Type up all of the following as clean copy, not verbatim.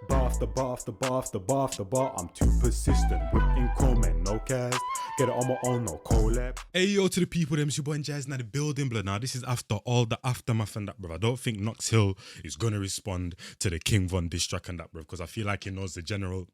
Bar after bar after bar after bar after bar. I'm too persistent. Whipping comment, no cast. Get it on my own, no collab. Hey yo to the people, them it's your boy Njies in the building, blood. Now this is after all the aftermath and that, bro. I don't think Knox Hill is gonna respond to the King Von diss track and that, bro, because I feel like he knows the general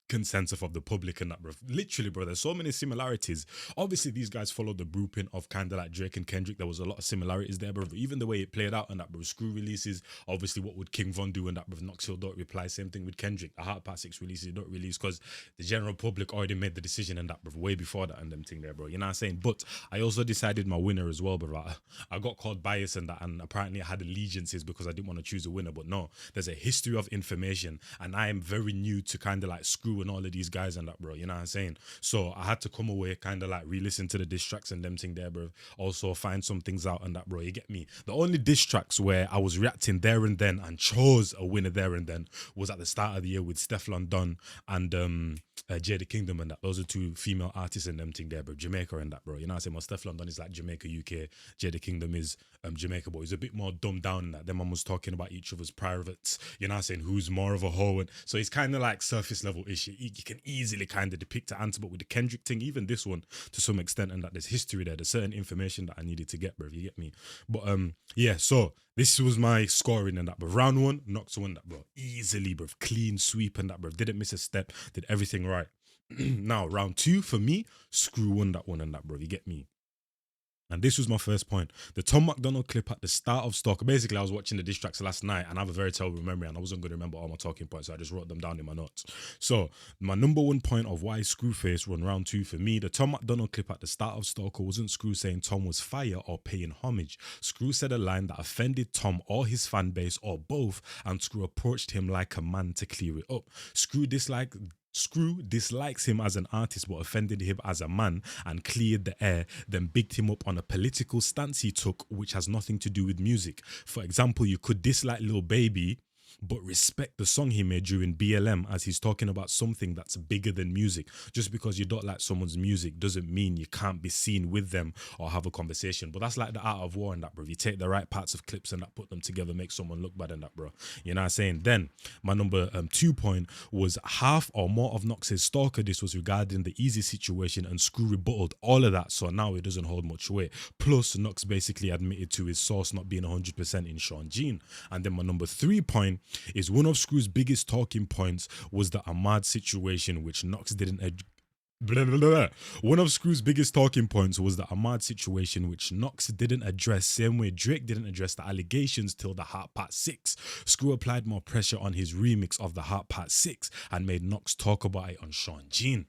consensus of the public and that, bro. Literally, bro, there's so many similarities. Obviously these guys followed the blueprint of kind of like Drake and Kendrick. There was a lot of similarities there, bro. Even the way it played out and that, bro. Screw releases, obviously what would King Von do and that, bro? Knox Hill don't reply. Same thing with Kendrick. The Heart Part 6 releases don't release because the general public already made the decision and that, bro, way before that and them thing there, bro. You know what I'm saying? But I also decided my winner as well, bro. I got called bias and that, and apparently I had allegiances because I didn't want to choose a winner. But no, there's a history of information and I am very new to kind of like Screw and all of these guys and that, bro. You know what I'm saying? So I had to come away, kind of like re-listen to the diss tracks and them thing there, bro. Also find some things out and that, bro. You get me? The only diss tracks where I was reacting there and then and chose a winner there and then was at the start of the year with Stefflon Don and Jada Kingdom and that. Those are two female artists and them thing there, bro. Jamaica and that, bro. You know what I'm saying? Well, Stefflon Don is like Jamaica, UK. Jada Kingdom is Jamaica, but he's a bit more dumbed down in that. Them man was talking about each other's privates. You know what I'm saying? Who's more of a hoe? And so it's kind of like surface level issue. You can easily kind of depict the answer, but with the Kendrick thing, even this one to some extent, and that there's history there, there's certain information that I needed to get, bro. You get me? But yeah, so this was my scoring and that, bro. Round one, Knox won that, bro. Easily, bro. Clean sweep and that, bro. Didn't miss a step, did everything right. Now, round two for me, Screw won that one and that, bro. You get me? And this was my first point. The Tom McDonald clip at the start of Stalker. Basically, I was watching the diss tracks last night and I have a very terrible memory and I wasn't going to remember all my talking points, so I just wrote them down in my notes. So, my number one point of why Screwface won round two for me, the Tom McDonald clip at the start of Stalker wasn't Screw saying Tom was fire or paying homage. Screw said a line that offended Tom or his fan base or both, and Screw approached him like a man to clear it up. Screw dislikes him as an artist but offended him as a man and cleared the air, then bigged him up on a political stance he took which has nothing to do with music. For example, you could dislike Lil Baby but respect the song he made during BLM as he's talking about something that's bigger than music. Just because you don't like someone's music doesn't mean you can't be seen with them or have a conversation. But that's like the art of war and that, bro. You take the right parts of clips and that, put them together, make someone look bad and that, bro. You know what I'm saying? Then my number 2 point was half or more of Knox's Stalker. This was regarding the Easy situation and Screw rebutted all of that, so now it doesn't hold much weight. Plus Knox basically admitted to his source not being 100% in Sean Jean. And then my number 3 point is one of Screw's biggest talking points was the Ahmad situation, which Knox didn't One of Screw's biggest talking points was the Ahmad situation, which Knox didn't address, same way Drake didn't address the allegations till the Heart Part 6. Screw applied more pressure on his remix of the Heart Part 6 and made Knox talk about it on Sean Jean.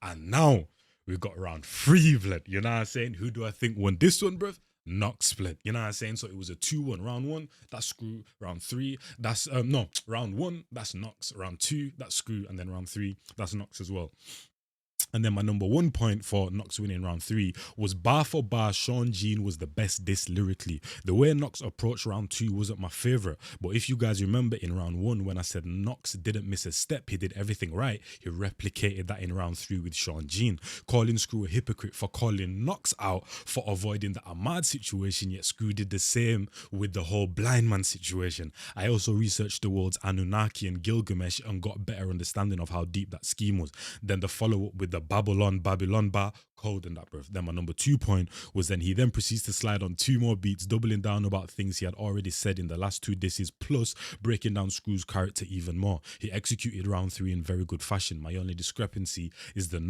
And now we've got round 3, blood. You know what I'm saying? Who do I think won this one, bruv? Knox split. You know what I'm saying? So it was a 2-1. Round 1, that's Screw. Round 3, that's round 1, that's Knox. Round 2, that's Screw. And then round 3, that's Knox as well. And then my number 1 point for Knox winning round 3 was bar for bar, Sean Jean was the best diss lyrically. The way Knox approached round 2 wasn't my favorite, but if you guys remember in round 1 when I said Knox didn't miss a step, he did everything right, he replicated that in round 3 with Sean Jean, calling Screw a hypocrite for calling Knox out for avoiding the Ahmad situation, yet Screw did the same with the whole blind man situation. I also researched the words Anunnaki and Gilgamesh and got a better understanding of how deep that scheme was. Then the follow-up with the Babylon bar code and that, bro. Then my number 2 point was then he then proceeds to slide on 2 more beats, doubling down about things he had already said in the last 2 disses, plus breaking down Screw's character even more. He executed round 3 in very good fashion. My only discrepancy is that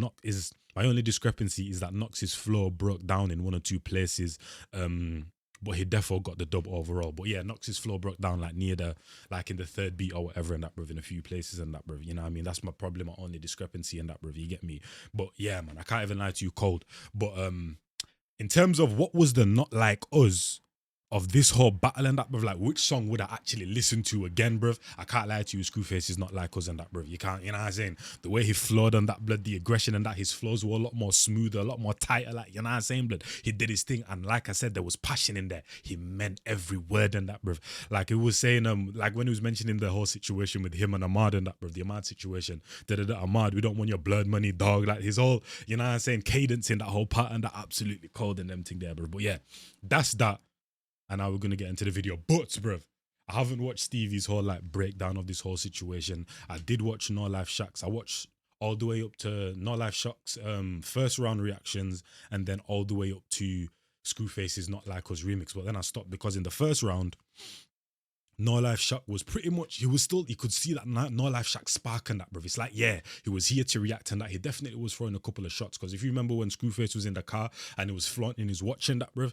Knox's flow broke down in 1 or 2 places. But he defo got the dub overall. But yeah, Knox's flow broke down like near the, like in the 3rd beat or whatever and that, bruv, in a few places and that, bruv. You know what I mean? That's my problem, my only discrepancy in that, bruv. You get me? But yeah, man, I can't even lie to you cold. But in terms of what was the not like us of this whole battle and that, bruv, like which song would I actually listen to again, bruv? I can't lie to you, Screwface is not like us and that, bruv. You can't, you know what I'm saying? The way he flowed on that, blood, the aggression and that, his flows were a lot more smoother, a lot more tighter, like, you know what I'm saying, blood? He did his thing, and like I said, there was passion in there. He meant every word and that, bruv. Like it was saying, like when he was mentioning the whole situation with him and Ahmad and that, bruv, the Ahmad situation, Ahmad, we don't want your blood money, dog, like his whole, you know what I'm saying, cadence in that whole part and that, absolutely cold and them thing there, bruv. But yeah, that's that. And now we're going to get into the video. But, bruv, I haven't watched Stevie's whole like breakdown of this whole situation. I did watch NoLifeShaq's. I watched all the way up to NoLifeShaq's first round reactions, and then all the way up to Screwface's Not Like Us remix. But then I stopped because in the first round, NoLifeShaq was pretty much, he could see that NoLifeShaq spark and that, bro. It's like, yeah, he was here to react and that. He definitely was throwing a couple of shots. Because if you remember when Screwface was in the car and he was flaunting his watch and that, bro,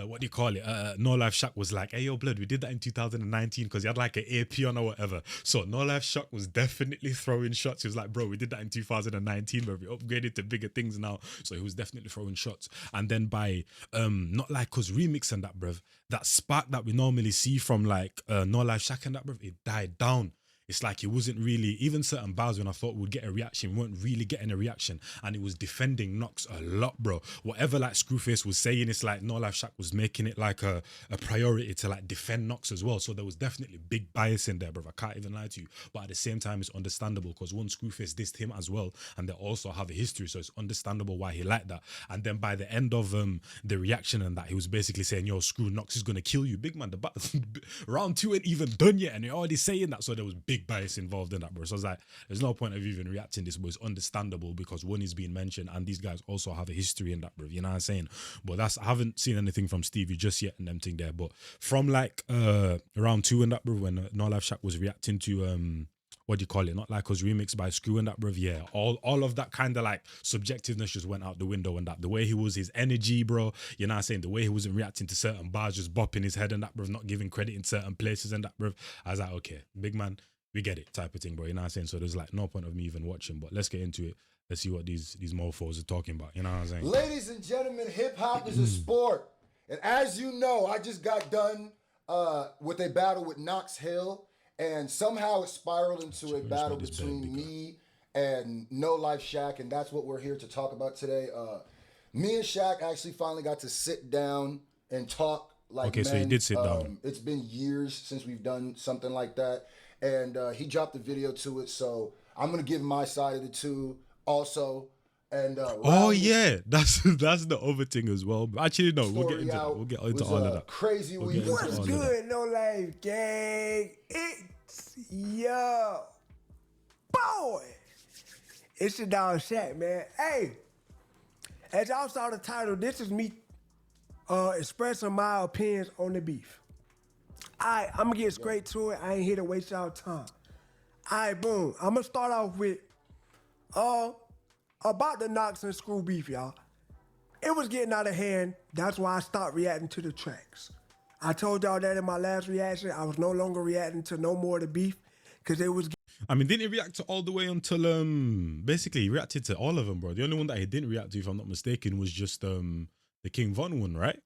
what do you call it? NoLifeShaq was like, hey, yo, blood, we did that in 2019 because he had like an AP on or whatever. So NoLifeShaq was definitely throwing shots. He was like, bro, we did that in 2019, but we upgraded to bigger things now. So he was definitely throwing shots. And then by Not Like Us remix and that, bro, that spark that we normally see from like NoLifeShaq and that, bro, it died down. It's like it wasn't really, even certain bars when I thought we'd get a reaction, we weren't really getting a reaction. And it was defending Knox a lot, bro. Whatever like Screwface was saying, it's like NoLifeShaq was making it like a priority to like defend Knox as well. So there was definitely big bias in there, bro. I can't even lie to you. But at the same time, it's understandable because one, Screwface dissed him as well. And they also have a history. So it's understandable why he liked that. And then by the end of the reaction and that, he was basically saying, yo, Screw, Knox is going to kill you. Big man, the round 2 ain't even done yet. And you're already saying that. So there was big bias involved in that, bro. So I was like, there's no point of even reacting this, but it's understandable because one is being mentioned and these guys also have a history in that, bro. You know what I'm saying? But I haven't seen anything from Stevie just yet and them thing there. But from like round 2 and that, bro, when NoLifeShaq was reacting to what do you call it? Not Like Us remix by Screw and that, bro. Yeah, all of that kind of like subjectiveness just went out the window and that. The way he was, his energy, bro. You know what I'm saying? The way he wasn't reacting to certain bars, just bopping his head and that, bro. Not giving credit in certain places and that, bro. I was like, okay, big man, we get it, type of thing, bro. You know what I'm saying? So there's like no point of me even watching, but let's get into it. Let's see what these mofos are talking about. You know what I'm saying? Ladies and gentlemen, hip hop is a sport. And as you know, I just got done with a battle with Knox Hill, and somehow it spiraled into a battle between me and NoLifeShaq, and that's what we're here to talk about today. Me and Shaq actually finally got to sit down and talk like okay, men. so he did sit down. It's been years since we've done something like that, and he dropped the video to it, so I'm going to give my side of the two also. And oh yeah, that's the other thing as well. But actually, no, we'll get into that. We'll get into all of that. Crazy week. What's good, No Life Gang? It's your boy. It's your dog Shaq, man. Hey, as y'all saw the title, this is me expressing my opinions on the beef. I'm gonna get straight to it. I ain't here to waste y'all time. Boom. I'm gonna start off with about the Knox and Screw beef, y'all. It was getting out of hand. That's why I stopped reacting to the tracks. I told y'all that in my last reaction. I was no longer reacting to no more of the beef because it was. I mean, didn't he react to all the way until basically he reacted to all of them, bro. The only one that he didn't react to, if I'm not mistaken, was just the King Von one, right?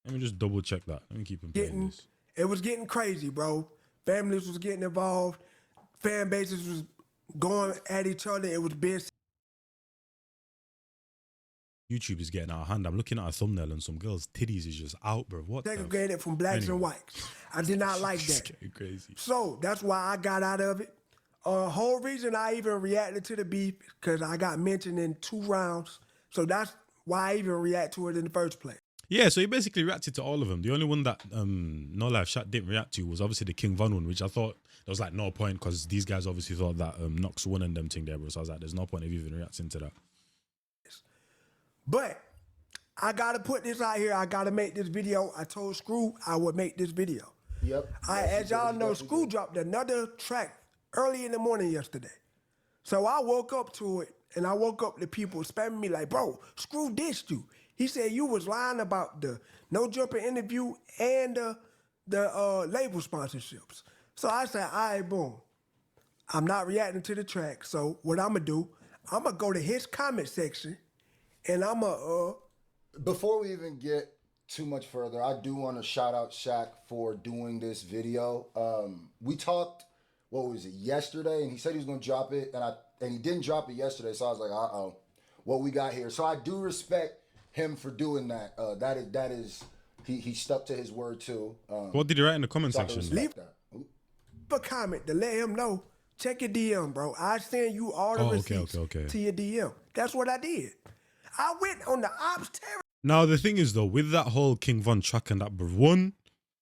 Let me just double check that. Let me keep him playing this. It was getting crazy, bro. Families was getting involved. Fan bases was going at each other. It was being. YouTube is getting out of hand. I'm looking at a thumbnail and some girl's titties is just out, bro. What? Segregated from blacks and whites. I did not like that. It's getting crazy. So that's why I got out of it. Whole reason I even reacted to the beef because I got mentioned in 2 rounds. So that's why I even react to it in the first place. Yeah, so he basically reacted to all of them. The only one that NoLifeShaq didn't react to was obviously the King Von one, which I thought there was like no point because these guys obviously thought that Knox won and them thing there, bro. So I was like, there's no point of even reacting to that. But I gotta put this out here. I gotta make this video. I told Screw I would make this video. Yep. As y'all know, Screw dropped another track early in the morning yesterday. So I woke up to it, and I woke up to people spamming me like, bro, Screw dissed you. He said you was lying about the No Jumper interview and the label sponsorships. So I said, all right, boom. I'm not reacting to the track. So what I'm gonna do, I'm gonna go to his comment section, and I'm gonna Before we even get too much further, I do want to shout out Shaq for doing this video. We talked, what was it, yesterday, and he said he was going to drop it, and he didn't drop it yesterday, so I was like, uh-oh, what we got here. So I do respect him for doing that. That is he stuck to his word too. What did he write in the comment section? leave a comment to let him know. Check your DM, bro. I send you all the receipts to your DM. That's what I did. I went on the ops territory. Now, the thing is, though, with that whole King Von track and that, bro, one,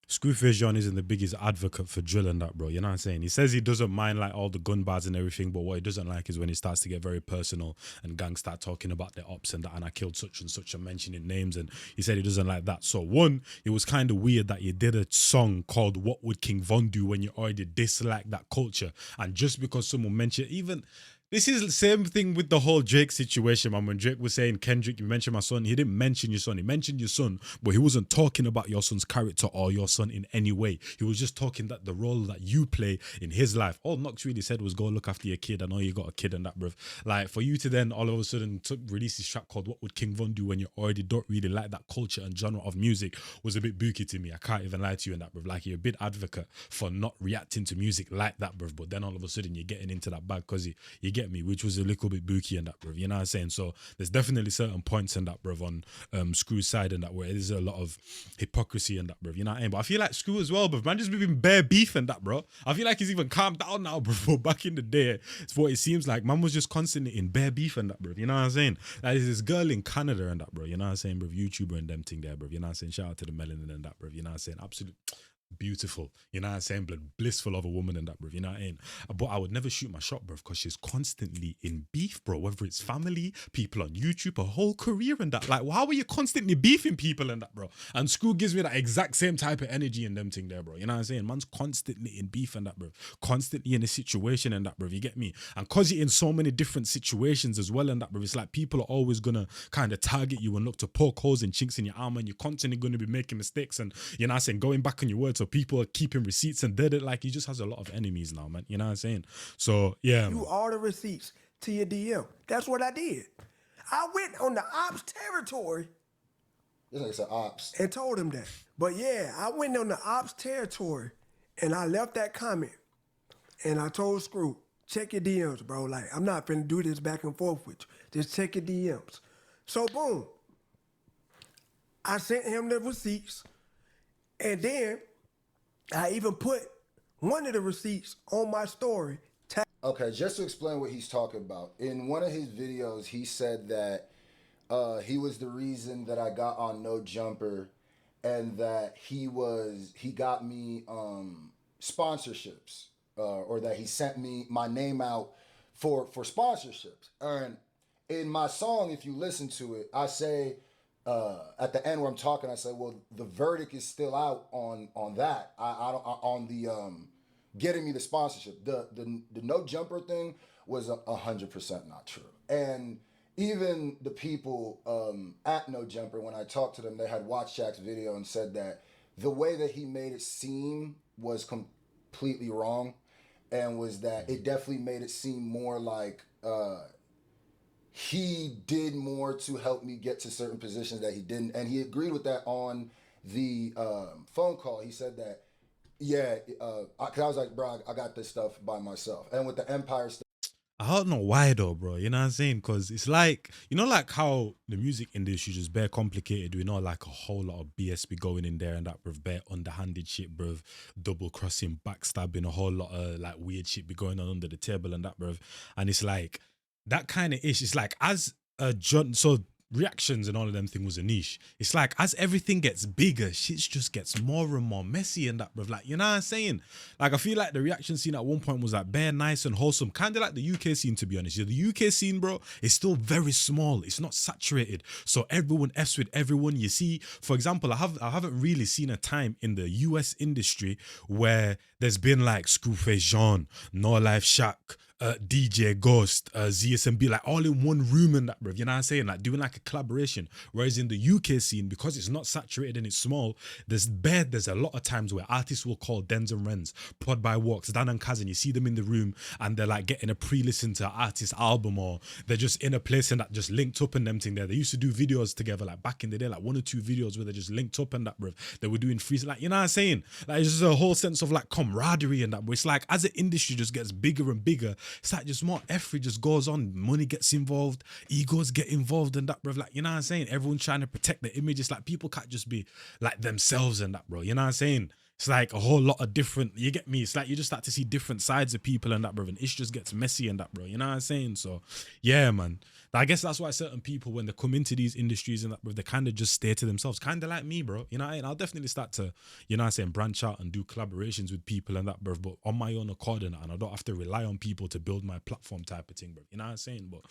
Screwface isn't the biggest advocate for drill and that, bro. You know what I'm saying? He says he doesn't mind like all the gun bars and everything, but what he doesn't like is when it starts to get very personal and gangs start talking about their ops and that, and I killed such and such and mentioning names. And he said he doesn't like that. So one, it was kind of weird that you did a song called "What Would King Von Do" when you already dislike that culture, and just because someone mentioned even. This is the same thing with the whole Drake situation, man. When Drake was saying, Kendrick, you mentioned my son. He didn't mention your son. He mentioned your son, but he wasn't talking about your son's character or your son in any way. He was just talking that the role that you play in his life. All Knox really said was go look after your kid. I know you got a kid and that, bruv. Like, for you to then all of a sudden release this track called "What Would King Von Do" when you already don't really like that culture and genre of music was a bit booky to me. I can't even lie to you in that, bruv. Like, you're a bit advocate for not reacting to music like that, bruv. But then all of a sudden you're getting into that bag because you get me, which was a little bit booky and that, bruv. You know what I'm saying? So there's definitely certain points in that, bruv, on Screw's side and that, where there's a lot of hypocrisy and that, bruv. You know what I mean? But I feel like Screw as well, bruv. Man, just been bare beef and that, bro. I feel like he's even calmed down now, bruv. But back in the day, it's what it seems like. Man was just constantly in bare beef and that, bruv. You know what I'm saying? Like, there's this girl in Canada and that, bro. You know what I'm saying, bruv? YouTuber and them thing there, bruv. You know what I'm saying? Shout out to the melanin and that, bruv. You know what I'm saying? Absolute beautiful, you know what I'm saying, blissful of a woman and that, bro. You know what I mean? But I would never shoot my shot, bro, because she's constantly in beef, bro. Whether it's family, people on YouTube, a whole career and that. Like, how are you constantly beefing people and that, bro? And Screw gives me that exact same type of energy and them thing there, bro. You know what I'm saying? Man's constantly in beef and that, bro. Constantly in a situation and that, bro. You get me? And cause you're in so many different situations as well and that, bro. It's like people are always gonna kind of target you and look to poke holes and chinks in your armor, and you're constantly gonna be making mistakes and, you know what I'm saying, going back on your word. So people are keeping receipts and did it. Like, he just has a lot of enemies now, man. You know what I'm saying? So yeah, You order receipts to your DM. That's what I did. I went on the ops territory This nigga said ops. and told him that. But yeah, I went on the ops territory and I left that comment and I told Screw, check your DMs, bro. Like, I'm not finna do this back and forth with you. Just check your DMs. So boom, I sent him the receipts, and then I even put one of the receipts on my story. Okay, just to explain what he's talking about. In one of his videos, he said that he was the reason that I got on No Jumper, and that he got me sponsorships, or that he sent me my name out for sponsorships. And in my song, if you listen to it, I say at the end where I'm talking, I say, well, the verdict is still out on that. I don't on the getting me the sponsorship. The No Jumper thing was 100% not true. And even the people at No Jumper, when I talked to them, they had watched Shaq's video and said that the way that he made it seem was completely wrong, and was that it definitely made it seem more like he did more to help me get to certain positions that he didn't. And he agreed with that on the phone call. He said that, yeah, because I was like, bro, I got this stuff by myself. And with the Empire stuff, I don't know why though, bro. You know what I'm saying? Because it's like, you know, like how the music industry is just bare complicated. We know like a whole lot of BS be going in there and that, bro, bare underhanded shit, bro, double crossing, backstabbing, a whole lot of like weird shit be going on under the table and that, bro. And it's like that kind of ish. It's like as a so reactions and all of them thing was a niche. It's like as everything gets bigger, shit just gets more and more messy and that, bruv. Like, you know what I'm saying? Like, I feel like the reaction scene at one point was like bare nice and wholesome, kind of like the UK scene, to be honest. Yeah, the UK scene, bro, is still very small. It's not saturated, so everyone F's with everyone. You see, for example, I haven't really seen a time in the US industry where there's been like Screwface Jean, NoLifeShaq, DJ Ghost, ZSMB, like all in one room and that, bro. You know what I'm saying? Like doing like a collaboration. Whereas in the UK scene, because it's not saturated and it's small, there's a lot of times where artists will call Dens and Rens, Pod by Walks, Dan and Kazan. You see them in the room and they're like getting a pre-listen to an artist's album, or they're just in a place and that just linked up and them thing there. They used to do videos together like back in the day, like 1 or 2 videos where they just linked up and that, bro. They were doing free, like, you know what I'm saying? Like it's just a whole sense of like camaraderie and that. But it's like as the industry just gets bigger and bigger, it's like just more effort just goes on. Money gets involved, egos get involved and that, bro. Like, you know what I'm saying? Everyone's trying to protect the image. It's like people can't just be like themselves and that, bro. You know what I'm saying? it's like a whole lot of different, you get me? It's like you just start to see different sides of people and that, bro. And it just gets messy and that, bro. You know what I'm saying? So, yeah, man. I guess that's why certain people, when they come into these industries and that, bro, they kind of just stay to themselves, kind of like me, bro. You know what I mean? I'll definitely start to, you know what I'm saying, branch out and do collaborations with people and that, bro, but on my own accord and I don't have to rely on people to build my platform type of thing, bro. You know what I'm saying? But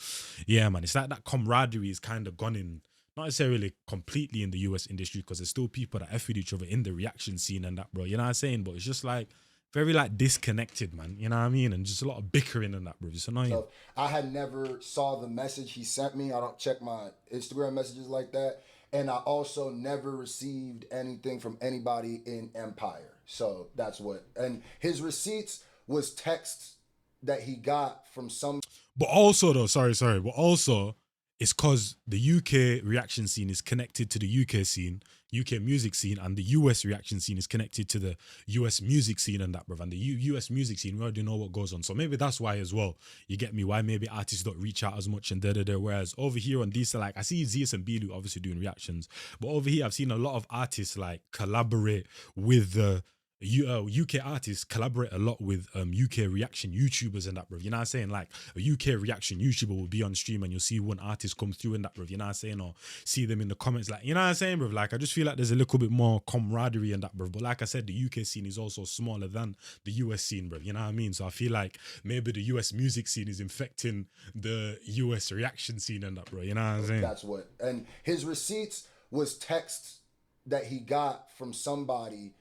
yeah, man, it's like that camaraderie is kind of gone in, not necessarily completely in the US industry, because there's still people that F with each other in the reaction scene and that, bro. You know what I'm saying? But it's just like very like disconnected, man. You know what I mean? And just a lot of bickering and that, bro. It's annoying. So I had never saw the message he sent me. I don't check my Instagram messages like that. And I also never received anything from anybody in Empire. So that's what. And his receipts was texts that he got from some. But also though, sorry. But also, it's because the UK reaction scene is connected to the UK scene, UK music scene, and the US reaction scene is connected to the US music scene and that, bruv. And the US music scene, we already know what goes on. So maybe that's why as well, you get me, why maybe artists don't reach out as much and da-da-da. Whereas over here on these, like, I see Njies and Bilu obviously doing reactions, but over here I've seen a lot of artists like collaborate with the UK artists collaborate a lot with UK reaction YouTubers and that, bro. You know what I'm saying? Like a UK reaction YouTuber will be on stream and you'll see one artist come through in that, bro. You know what I'm saying? Or see them in the comments, like, you know what I'm saying, bro? Like, I just feel like there's a little bit more camaraderie in that, bro. But like I said, the UK scene is also smaller than the US scene, bro. You know what I mean? So I feel like maybe the US music scene is infecting the US reaction scene and that, bro. You know what I'm saying? That's what. And his receipts was texts that he got from somebody.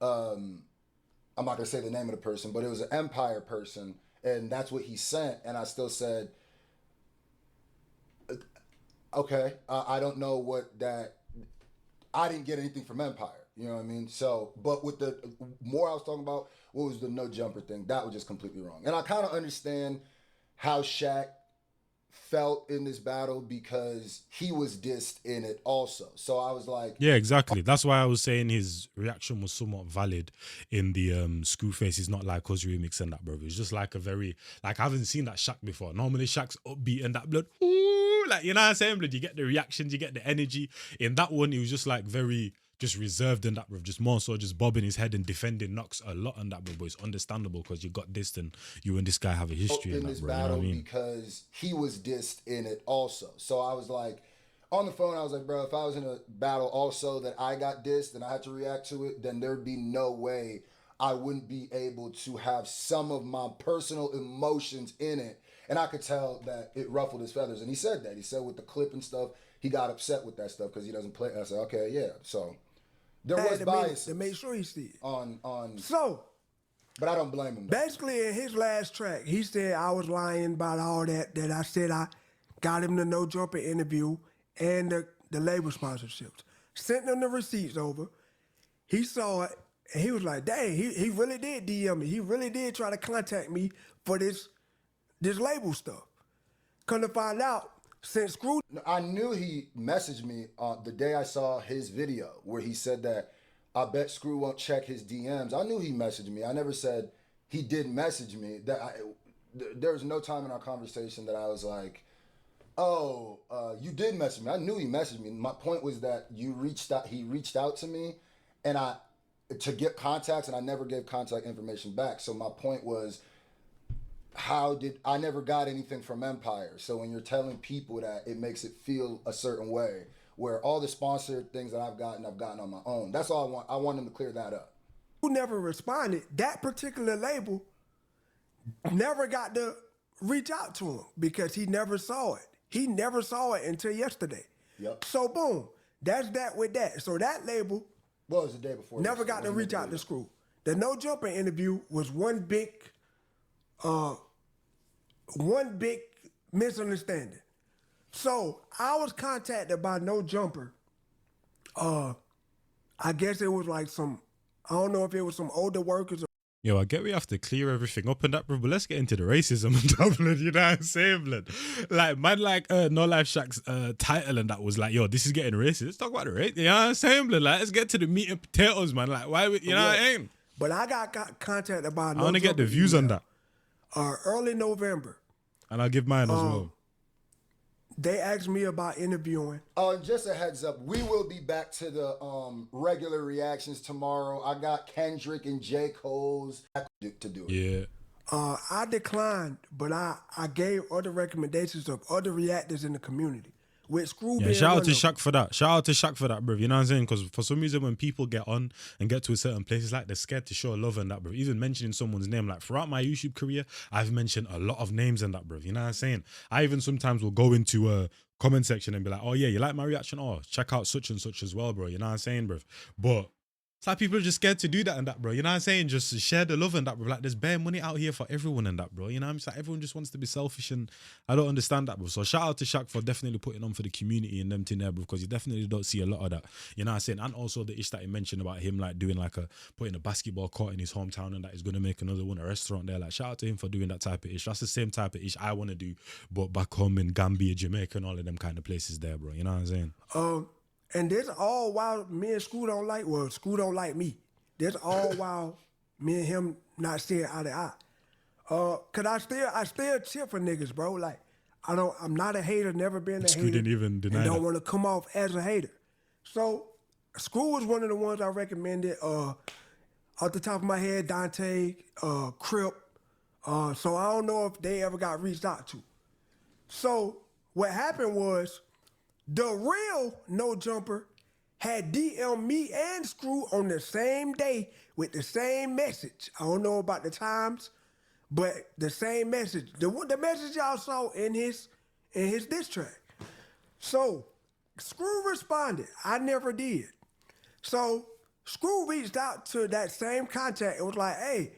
I'm not gonna say the name of the person, but it was an Empire person, and that's what he sent. And I still said, okay, I don't know what that. I didn't get anything from Empire. You know what I mean? So, but with the more I was talking about, what was the no jumper thing? That was just completely wrong. And I kind of understand how Shaq felt in this battle because he was dissed in it also. So I was like, yeah, exactly. That's why I was saying his reaction was somewhat valid in the Screwface. He's not like us remix and that, bro. It's just like a very, like, I haven't seen that Shaq before. Normally Shaq's upbeat and that blood, ooh, like, you know what I'm saying, blood? You get the reactions, you get the energy. In that one, he was just like very just reserved in that, bro. Just more so just bobbing his head and defending Knox a lot on that, bro. But it's understandable because you got dissed and you and this guy have a history in that, this bro. battle, you know what I mean? because he was dissed in it also. So I was like, on the phone, I was like, bro, if I was in a battle also that I got dissed and I had to react to it, then there'd be no way I wouldn't be able to have some of my personal emotions in it. And I could tell that it ruffled his feathers. And he said that. He said with the clip and stuff, he got upset with that stuff because he doesn't play. I said, okay, yeah. So there was bias to make sure he see it. on. So, but I don't blame him. Basically, in his last track, he said I was lying about all that. That I said I got him the No Jumper interview and the label sponsorships. Sent him the receipts over. He saw it and he was like, "Dang, he really did DM me. He really did try to contact me for this label stuff." Come to find out, since Screw, I knew he messaged me the day I saw his video where he said that I bet Screw won't check his DMs. I knew he messaged me. I never said he didn't message me. There was no time in our conversation that I was like, "Oh, you did message me." I knew he messaged me. My point was that he reached out to me, and to get contacts, and I never gave contact information back. So my point was, I never got anything from Empire. So when you're telling people that, it makes it feel a certain way, where all the sponsored things that I've gotten on my own. That's all I want. I want him to clear that up. who never responded, that particular label never got to reach out to him because he never saw it. He never saw it until yesterday. Yep. So boom, that's that with that. So that label Well, it was the day before. never got to reach out to Screw. The No Jumper interview was one big misunderstanding. So I was contacted by No Jumper. I guess it was like I don't know if it was some older workers. Yo, I get we have to clear everything up and that, bro, but let's get into the racism and that, blood, you know what I'm saying, blood? Like, man, like, NoLifeShaq's title and that was like, yo, this is getting racist. Let's talk about the race, you know what I'm saying, blood? Like, let's get to the meat and potatoes, man. Like, why, you know what I mean? But I got contacted by No I want to get the Jumper views on that. early November. And I'll give mine as well. They asked me about interviewing. And just a heads up, we will be back to the regular reactions tomorrow. I got Kendrick and J. Cole's to do it. Yeah. I declined, but I gave other recommendations of other reactors in the community. With Screw Yeah, being shout out one to of them. Shaq for that. Shout out to Shaq for that, bro. You know what I'm saying? Because for some reason, when people get on and get to a certain place, it's like they're scared to show love and that, bro. Even mentioning someone's name, like throughout my YouTube career, I've mentioned a lot of names and that, bro. You know what I'm saying? I even sometimes will go into a comment section and be like, oh yeah, you like my reaction? Oh, check out such and such as well, bro. You know what I'm saying, bro? But it's like people are just scared to do that and that, bro. You know what I'm saying? Just share the love and that, bro. Like there's bare money out here for everyone and that, bro. You know what I'm saying? Like, everyone just wants to be selfish and I don't understand that, bro. So shout out to Shaq for definitely putting on for the community and them thing there, bro, because you definitely don't see a lot of that. You know what I'm saying? And also the ish that he mentioned about him like doing like putting a basketball court in his hometown and that he's going to make another one, a restaurant there. Like shout out to him for doing that type of ish. That's the same type of ish I want to do, but back home in Gambia, Jamaica and all of them kind of places there, bro. You know what I'm saying? And this all while me and Screw don't like, well, Screw don't like me. That's all while me and him not seeing eye to eye. Cause I still cheer for niggas, bro. Like I'm not a hater, never been a Screw hater. didn't even deny and don't that. want to come off as a hater. So Screw was one of the ones I recommended. Off the top of my head, Dante, Crip. So I don't know if they ever got reached out to. So what happened was the real No Jumper had DM me and Screw on the same day with the same message. I don't know about the times, but the same message. The message y'all saw in his diss track. So Screw responded. I never did. So Screw reached out to that same contact and was like, hey,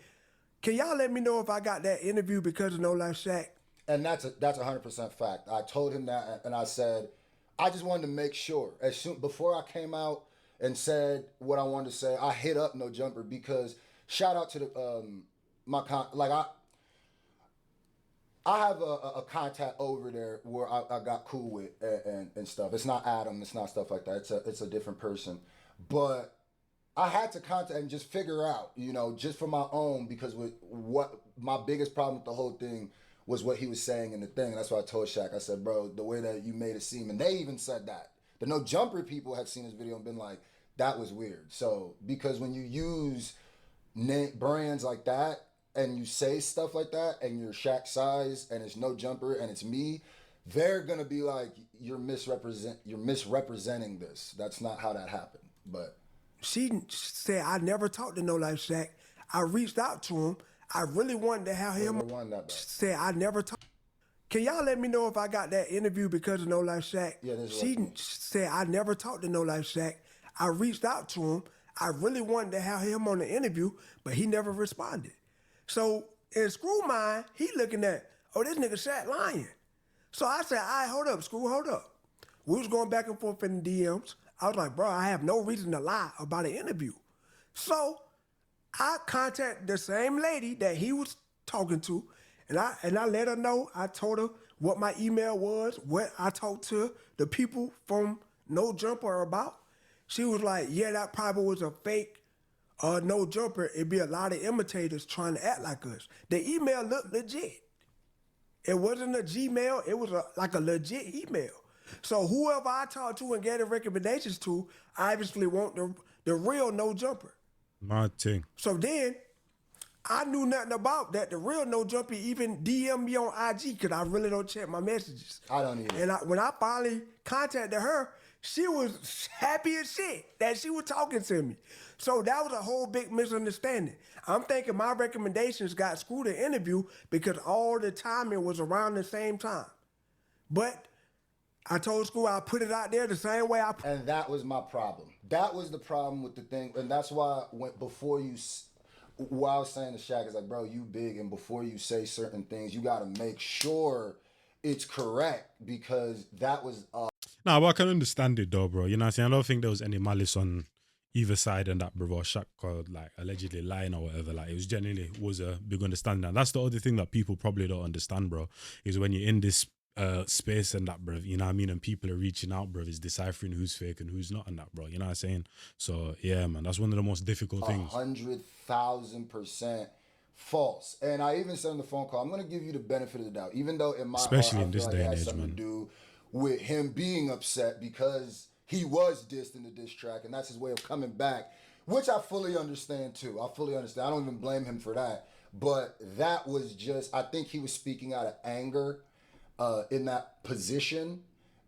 can y'all let me know if I got that interview because of NoLifeShaq? And that's 100% fact. I told him that, and I said, I just wanted to make sure. Before I came out and said what I wanted to say, I hit up No Jumper because shout out to the I have a contact over there where I got cool with and stuff. It's not Adam. It's not stuff like that. It's a different person, but I had to contact and just figure out, just for my own, because with what my biggest problem with the whole thing was what he was saying in the thing. That's why I told Shaq, I said, bro, the way that you made it seem, and they even said that. The No Jumper people have seen this video and been like, that was weird. So, because when you use brands like that, and you say stuff like that, and you're Shaq size, and it's No Jumper, and it's me, they're gonna be like, you're misrepresenting this. That's not how that happened. But she said, I never talked to NoLifeShaq. I reached out to him. I really wanted to have him. Said, I never talked. Can y'all let me know if I got that interview because of NoLifeShaq? Yeah, this is she said, I never talked to NoLifeShaq. I reached out to him. I really wanted to have him on the interview, but he never responded. So in Screw mind, he looking at, oh, this nigga Shaq lying. So I said, all right, hold up, Screw, hold up. We was going back and forth in the DMs. I was like, bro, I have no reason to lie about an interview. So I contacted the same lady that he was talking to, and I let her know. I told her what my email was, what I talked to the people from No Jumper about. She was like, yeah, that probably was a fake No Jumper. It'd be a lot of imitators trying to act like us. The email looked legit. It wasn't a Gmail. It was like a legit email. So whoever I talked to and gave the recommendations to, I obviously want the real No Jumper. My thing. So then, I knew nothing about that. The real No Jumper even DM me on IG because I really don't check my messages. I don't either. And when I finally contacted her, she was happy as shit that she was talking to me. So that was a whole big misunderstanding. I'm thinking my recommendations got Screwed the interview because all the timing was around the same time. But I told Screw I'll put it out there the same way I put it. And that was my problem. That was the problem with the thing. And that's why while I was saying to Shaq, is like, bro, you big, and before you say certain things, you got to make sure it's correct, because that was... Nah, but I can understand it though, bro. You know what I'm saying? I don't think there was any malice on either side and that, bro. Shaq like allegedly lying or whatever. Like, it was genuinely was a big understanding. And that's the other thing that people probably don't understand, bro, is when you're in this space and that, bro, you know what I mean, and people are reaching out, bro, is deciphering who's fake and who's not and that, bro, you know what I'm saying? So yeah, man, that's one of the most difficult things. 100,000% false. And I even said on the phone call, I'm gonna give you the benefit of the doubt, even though in my especially heart, in this I day feel and like it has age, something man, to do with him being upset because he was dissed in the diss track, and that's his way of coming back, which I fully understand too. I fully understand. I don't even blame him for that. But that was just, I think he was speaking out of anger in that position,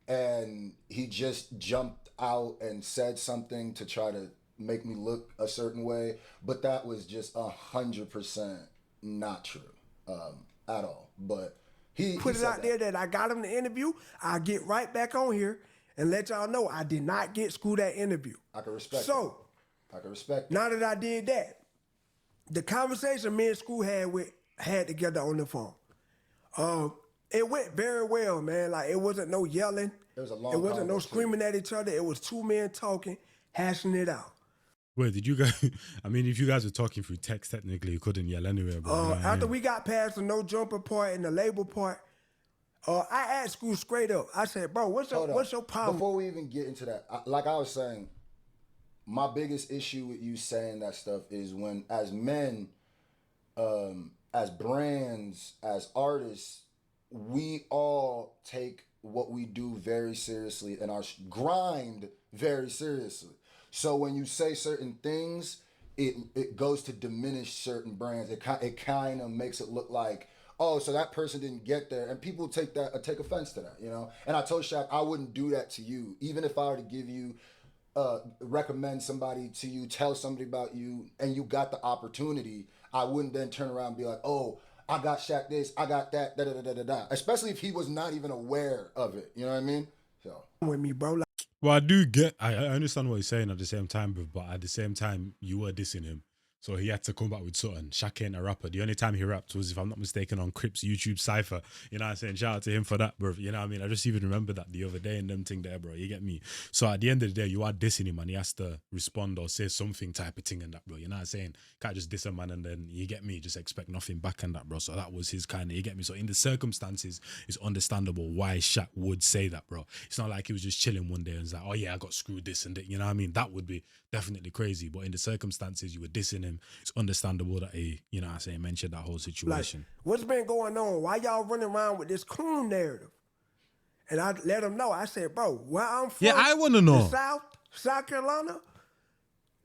and he just jumped out and said something to try to make me look a certain way. But that was just 100% not true at all. But he Put it said out there that I got him the interview. I'll get right back on here and let y'all know I did not get Screw that interview. I can respect So, I can respect it. now that I did that, the conversation me and Screw had together on the phone, it went very well, man. Like, it wasn't no yelling. It was a long It wasn't no convo, too. screaming at each other. It was two men talking, hashing it out. Wait, did you guys? I mean, if you guys were talking through text, technically you couldn't yell anywhere, bro. You know what I After mean? we got past the no jumper part and the label part, I asked Screw straight up. I said, bro, what's Hold your up. problem? Before we even get into that, like I was saying, my biggest issue with you saying that stuff is when, as men, as brands, as artists, we all take what we do very seriously and our grind very seriously. So when you say certain things, it goes to diminish certain brands. It kind of makes it look like, oh, so that person didn't get there, and people take offense to that, you know. And I told Shaq I wouldn't do that to you, even if I were to give you, recommend somebody to you, tell somebody about you, and you got the opportunity. I wouldn't then turn around and be like, oh, I got Shaq this, I got that, da da da da da. Especially if he was not even aware of it. You know what I mean? So with me, bro. Like, Well, I understand what he's saying at the same time, but at the same time, you were dissing him. So he had to come back with something. Shaq ain't a rapper. The only time he rapped was, if I'm not mistaken, on Crip's YouTube Cypher. You know what I'm saying? Shout out to him for that, bro. You know what I mean? I just even remember that the other day and them thing there, bro. You get me? So at the end of the day, you are dissing him and he has to respond or say something type of thing and that, bro. You know what I'm saying? Can't just diss a man and then, you get me, just expect nothing back and that, bro. So that was his kind of, you get me? So in the circumstances, it's understandable why Shaq would say that, bro. It's not like he was just chilling one day and was like, oh yeah, I got screwed this and that. You know what I mean? That would be definitely crazy. But in the circumstances, you were dissing him. It's understandable that he, you know what I'm saying, mentioned that whole like, situation. what's been going on? Why y'all running around with this coon narrative? And I let him know. I said, bro, where I'm from, Yeah, I wanna know. the South Carolina,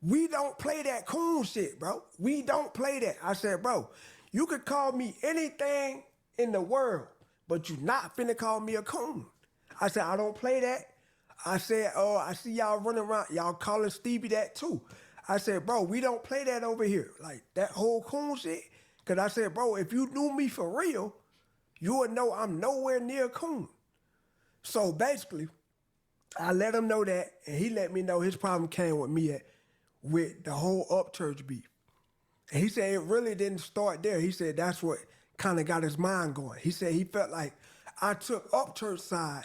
we don't play that coon shit, bro. We don't play that. I said, bro, you could call me anything in the world, but you not finna call me a coon. I said, I don't play that. I said, I see y'all running around, y'all calling Stevie that too. I said, bro, we don't play that over here. Like, that whole coon shit. Because I said, bro, if you knew me for real, you would know I'm nowhere near coon. So basically, I let him know that, and he let me know his problem came with me with the whole Upchurch beef. And he said it really didn't start there. He said that's what kind of got his mind going. He said he felt like I took Upchurch side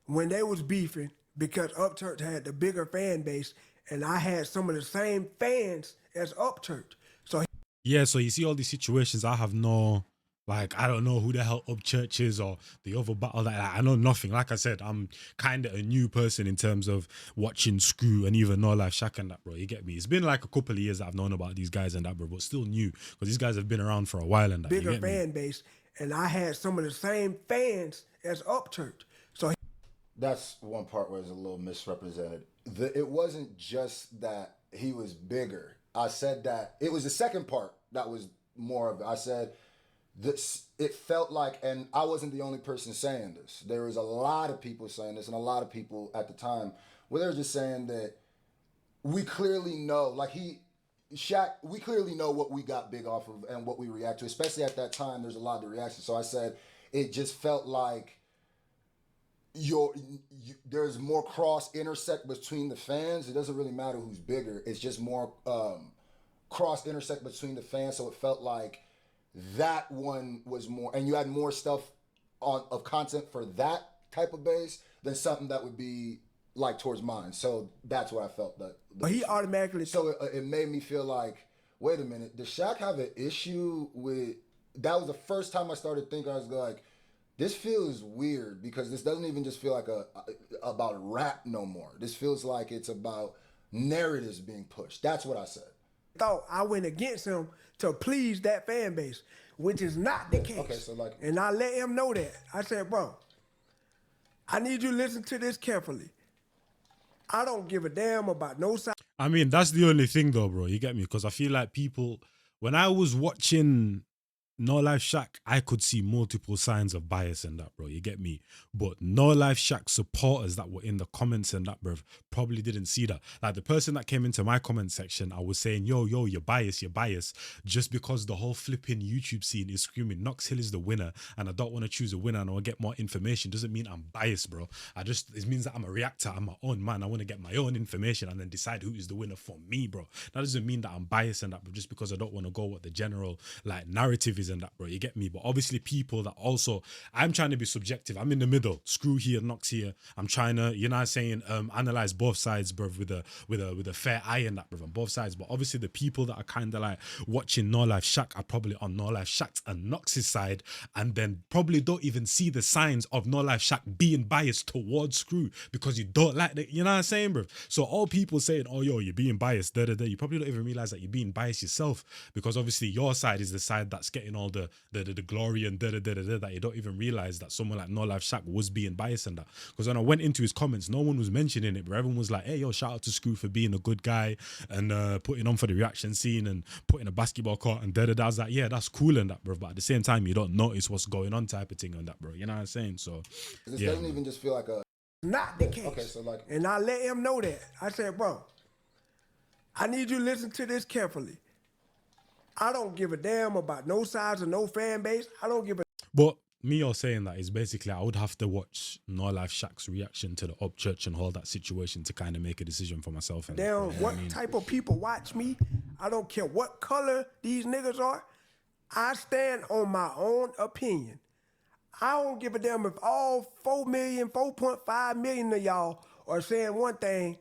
when they was beefing because Upchurch had the bigger fan base, and I had some of the same fans as Upchurch. So Yeah, so you see all these situations, I have no, like, I don't know who the hell Upchurch is or the other battle. Like, I know nothing. Like I said, I'm kind of a new person in terms of watching Screw and even NoLifeShaq and that, bro. You get me? It's been like a couple of years that I've known about these guys and that, bro, but still new because these guys have been around for a while and that. You bigger get me? fan base, and I had some of the same fans as Upchurch. So that's one part where it's a little misrepresented. It wasn't just that he was bigger. I said that it was the second part that was more of it. I said this. It felt like, and I wasn't the only person saying this. There was a lot of people saying this, and a lot of people at the time where they were just saying that we clearly know, like Shaq, we clearly know what we got big off of and what we react to. Especially at that time, there's a lot of reaction. So I said it just felt like there's more cross intersect between the fans. It doesn't really matter who's bigger. It's just more cross intersect between the fans. So it felt like that one was more, and you had more stuff of content for that type of base than something that would be like towards mine. So that's what I felt that. but he automatically. So it made me feel like, wait a minute, does Shaq have an issue with? That was the first time I started thinking. I was like, this feels weird because this doesn't even just feel like about rap no more. This feels like it's about narratives being pushed. That's what I said. Thought I went against him to please that fan base, which is not the case. Okay, so like, and I let him know that. I said, bro, I need you to listen to this carefully. I don't give a damn about no side. I mean, that's the only thing though, bro. You get me? Because I feel like people, when I was watching NoLifeShaq, I could see multiple signs of bias in that, bro. You get me? But NoLifeShaq supporters that were in the comments and that, bro, probably didn't see that. Like the person that came into my comment section, I was saying, yo, you're biased, just because the whole flipping YouTube scene is screaming Knox Hill is the winner, and I don't want to choose a winner and I want to get more information, doesn't mean I'm biased, bro. It means that I'm a reactor, I'm my own man. I want to get my own information and then decide who is the winner for me, bro. That doesn't mean that I'm biased and that, but just because I don't want to go what the general like narrative is and that, bro. You get me? But obviously people that also, I'm trying to be subjective. I'm in the middle. Screw here, Knox here. I'm trying to, you know what I'm saying, analyze both sides, bro, with a fair eye and that, bro, on both sides. But obviously the people that are kind of like watching NoLifeShaq are probably on NoLifeShaq's and Knox's side, and then probably don't even see the signs of NoLifeShaq being biased towards Screw because you don't like the, you know what I'm saying, bro? So all people saying, oh, yo, you're being biased, you probably don't even realize that you're being biased yourself, because obviously your side is the side that's getting all the glory and that you don't even realize that someone like NoLifeShaq was being biased and that. Because when I went into his comments, no one was mentioning it, but everyone was like, hey, yo, shout out to Screw for being a good guy and putting on for the reaction scene and putting a basketball court and I was like, yeah, that's cool and that, bro. But at the same time, you don't notice what's going on type of thing on that, bro. You know what I'm saying? So This yeah, doesn't even just feel like a. Not the case. Okay, so like. And I let him know that. I said, bro, I need you to listen to this carefully. I don't give a damn about no sides or no fan base. I don't give a. But me or saying that is basically I would have to watch NoLifeShaq's reaction to the Upchurch and all that situation to kind of make a decision for myself. And Damn, what type of people watch me? I don't care what color these niggas are. I stand on my own opinion. I don't give a damn if all 4 million, 4.5 million of y'all are saying one thing.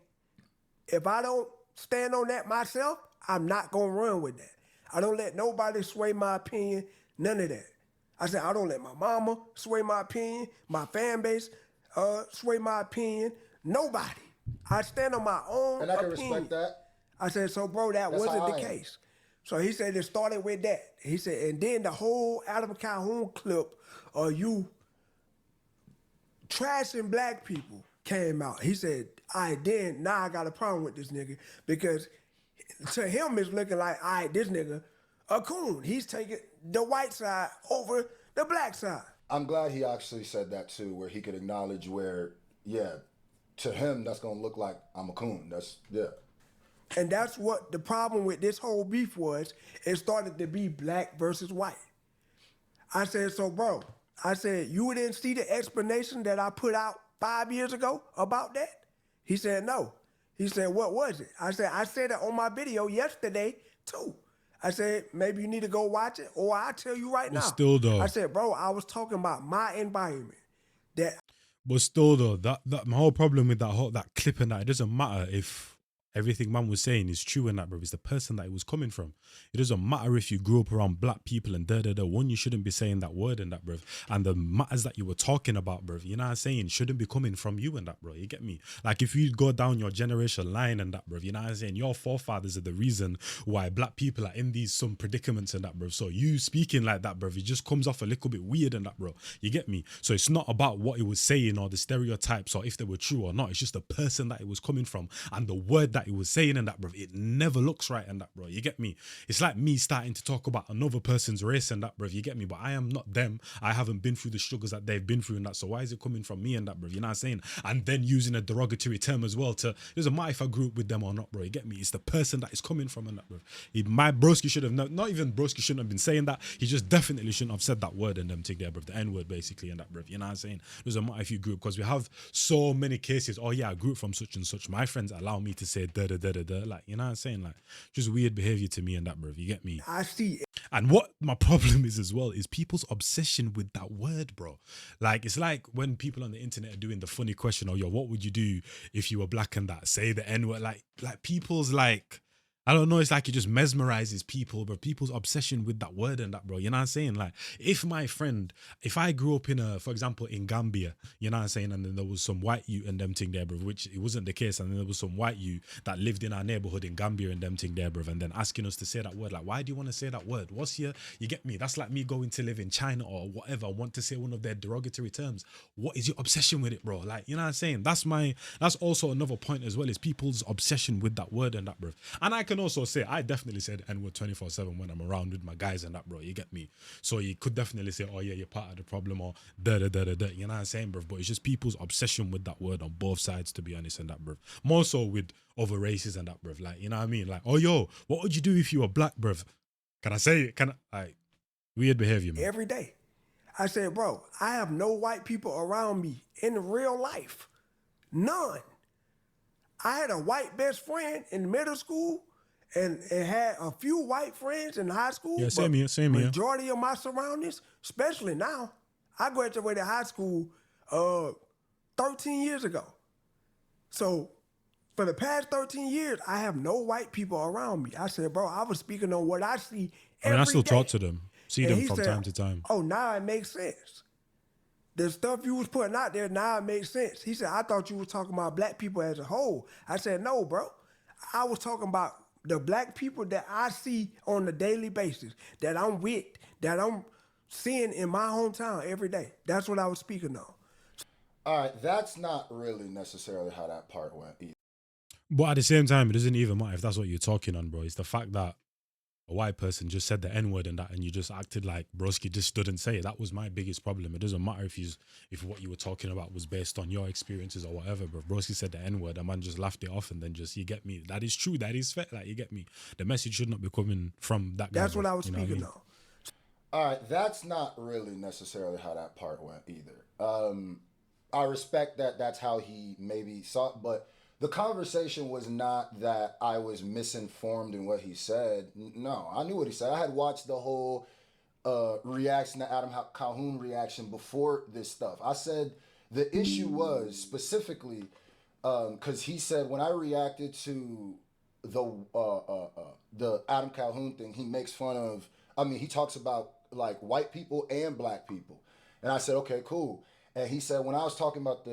If I don't stand on that myself, I'm not gonna run with that. I don't let nobody sway my opinion, none of that. I said, I don't let my mama sway my opinion, my fan base sway my opinion, nobody. I stand on my own And I can opinion. respect that. I said, so bro, that That's wasn't how the I am. case. So he said it started with that. He said, and then the whole Adam Calhoun clip of you trashing black people came out. He said, all right, then now I got a problem with this nigga because to him it's looking like, all right, this nigga a coon. He's taking the white side over the black side. I'm glad he actually said that too, where he could acknowledge where, yeah, to him that's gonna look like I'm a coon. That's yeah. And that's what the problem with this whole beef was. It started to be black versus white. I said, so bro, I said, you didn't see the explanation that I put out 5 years ago about that? He said, no. He said, what was it? I said it on my video yesterday too. I said, maybe you need to go watch it, or I'll tell you right now. still though, I said, bro, I was talking about my environment. but still though, that my whole problem with that clip and that, it doesn't matter if everything man was saying is true and that, bro. It's the person that it was coming from. It doesn't matter if you grew up around black people and one, you shouldn't be saying that word and that, bro. And the matters that you were talking about, bro, you know what I'm saying, shouldn't be coming from you and that, bro. You get me? Like if you go down your generation line and that, bro, you know what I'm saying, your forefathers are the reason why black people are in these some predicaments and that, bro. So you speaking like that, bro, it just comes off a little bit weird and that, bro. You get me? So it's not about what it was saying or the stereotypes or if they were true or not. It's just the person that it was coming from and the word that it was saying and that, bro. It never looks right and that, bro. You get me? It's like me starting to talk about another person's race and that, bro. You get me? But I am not them. I haven't been through the struggles that they've been through and that. So why is it coming from me and that, bro? You know what I'm saying? And then using a derogatory term as well to, it doesn't matter if I grew up with them or not, bro. You get me? It's the person that is coming from and that, bro. My broski should have, not even broski shouldn't have been saying that. He just definitely shouldn't have said that word in them together, bro. The N word basically and that, bro. You know what I'm saying? It doesn't matter if you grew up, because we have so many cases. Oh yeah, I grew up from such and such. My friends allow me to say da da da da da. Like, you know what I'm saying? Like, just weird behavior to me and that, bro. You get me? I see. And what my problem is as well is people's obsession with that word, bro. Like, it's like when people on the internet are doing the funny question, oh, yo, what would you do if you were black and that? Say the N word. Like people's like, I don't know. It's like it just mesmerizes people, bro. People's obsession with that word and that, bro. You know what I'm saying? Like, if I grew up for example, in Gambia, you know what I'm saying, and then there was some white youth and them thing there, bro, which it wasn't the case, and then there was some white youth that lived in our neighborhood in Gambia and them thing there, bro, and then asking us to say that word. Like, why do you want to say that word? You get me? That's like me going to live in China or whatever. I want to say one of their derogatory terms. What is your obsession with it, bro? Like, you know what I'm saying? That's also another point as well, is people's obsession with that word and that, bro. And I can also say I definitely said N-word 24/7 when I'm around with my guys and that, bro. You get me? So you could definitely say, oh yeah, you're part of the problem, or da da da da da. You know what I'm saying, bro? But it's just people's obsession with that word on both sides, to be honest, and that, bro. More so with other races and that, bro. Like, you know what I mean? Like, oh yo, what would you do if you were black, bro? Can I say it? Weird behavior, man. Every day. I said, bro, I have no white people around me in real life. None. I had a white best friend in middle school and had a few white friends in high school. Yeah, same here. Majority of my surroundings, especially now, I graduated high school 13 years ago. So for the past 13 years, I have no white people around me. I said, bro, I was speaking on what I see every day. I still talk to them. See And them he from said, time to time. oh, now it makes sense. The stuff you was putting out there, now it makes sense. He said, I thought you was talking about black people as a whole. I said, no, bro. I was talking about the black people that I see on a daily basis, that I'm with, that I'm seeing in my hometown every day. That's what I was speaking on. All right, that's not really necessarily how that part went either. But at the same time, it doesn't even matter if that's what you're talking on, bro. It's the fact that a white person just said the N-word and that, and you just acted like broski just didn't say it. That was my biggest problem. It doesn't matter if what you were talking about was based on your experiences or whatever, but broski said the N-word, a man just laughed it off, and then just, you get me? That is true. That is fair. Like, you get me? The message should not be coming from that guy. That's what I was speaking on. All right, that's not really necessarily how that part went either. I respect that that's how he maybe saw it, but the conversation was not that I was misinformed in what he said. No, I knew what he said. I had watched the whole reaction, the Adam Calhoun reaction before this stuff. I said the issue was specifically because he said when I reacted to the Adam Calhoun thing, he makes fun of. I mean, he talks about like white people and black people, and I said, okay, cool. And he said when I was talking about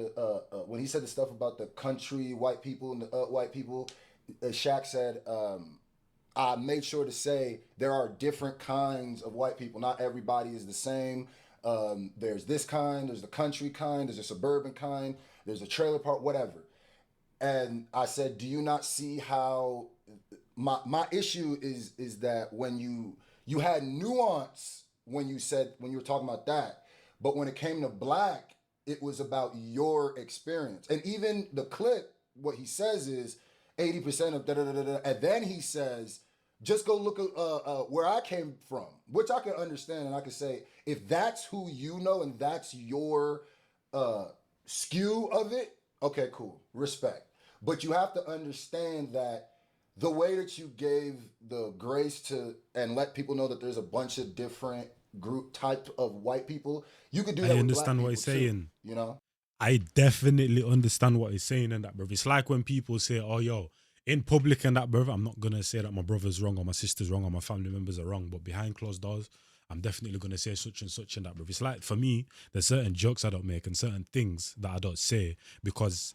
when he said the stuff about the country white people and the white people, Shaq said, I made sure to say there are different kinds of white people. Not everybody is the same. There's this kind, there's the country kind, there's a suburban kind, there's a trailer park, whatever. And I said, do you not see how my issue is that when you had nuance when you were talking about that. But when it came to black, it was about your experience. And even the clip, what he says is 80% of da-da-da-da-da. And then he says, just go look at where I came from, which I can understand. And I can say, if that's who you know and that's your skew of it, okay, cool, respect. But you have to understand that the way that you gave the grace to and let people know that there's a bunch of different group type of white people, you could do that. I understand what he's saying. Too, you know, I definitely understand what he's saying and that, bro. It's like when people say, oh yo, in public and that, bro, I'm not gonna say that my brother's wrong or my sister's wrong or my family members are wrong, but behind closed doors, I'm definitely gonna say such and such and that, bro. It's like, for me, there's certain jokes I don't make and certain things that I don't say because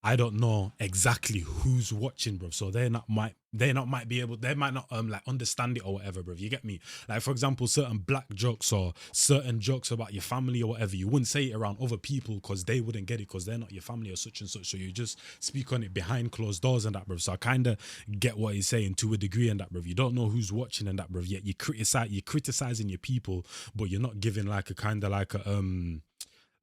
I don't know exactly who's watching, bro. So they might not like understand it or whatever, bro. You get me? Like, for example, certain black jokes or certain jokes about your family or whatever, you wouldn't say it around other people because they wouldn't get it because they're not your family or such and such. So you just speak on it behind closed doors and that, bro. So I kind of get what he's saying to a degree and that, bro. You don't know who's watching and that, bro. Yet you're criticizing your people, but you're not giving like a kind of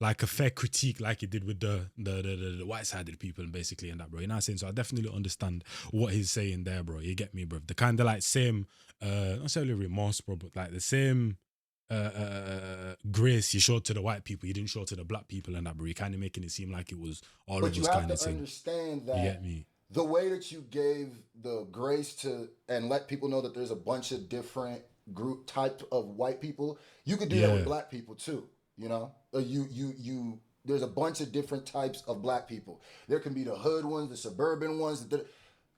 like a fair critique like he did with the white-sided people and basically and that, bro. You know what I'm saying? So I definitely understand what he's saying there, bro. You get me, bro? The kind of like same, not necessarily remorse, bro, but like the same grace you showed to the white people, you didn't show to the black people and that, bro. You're kind of making it seem like it was all of us kind of thing. But you have to understand that you get me? The way that you gave the grace to and let people know that there's a bunch of different group type of white people, you could do that with black people too. You know, there's a bunch of different types of black people. There can be the hood ones, the suburban ones.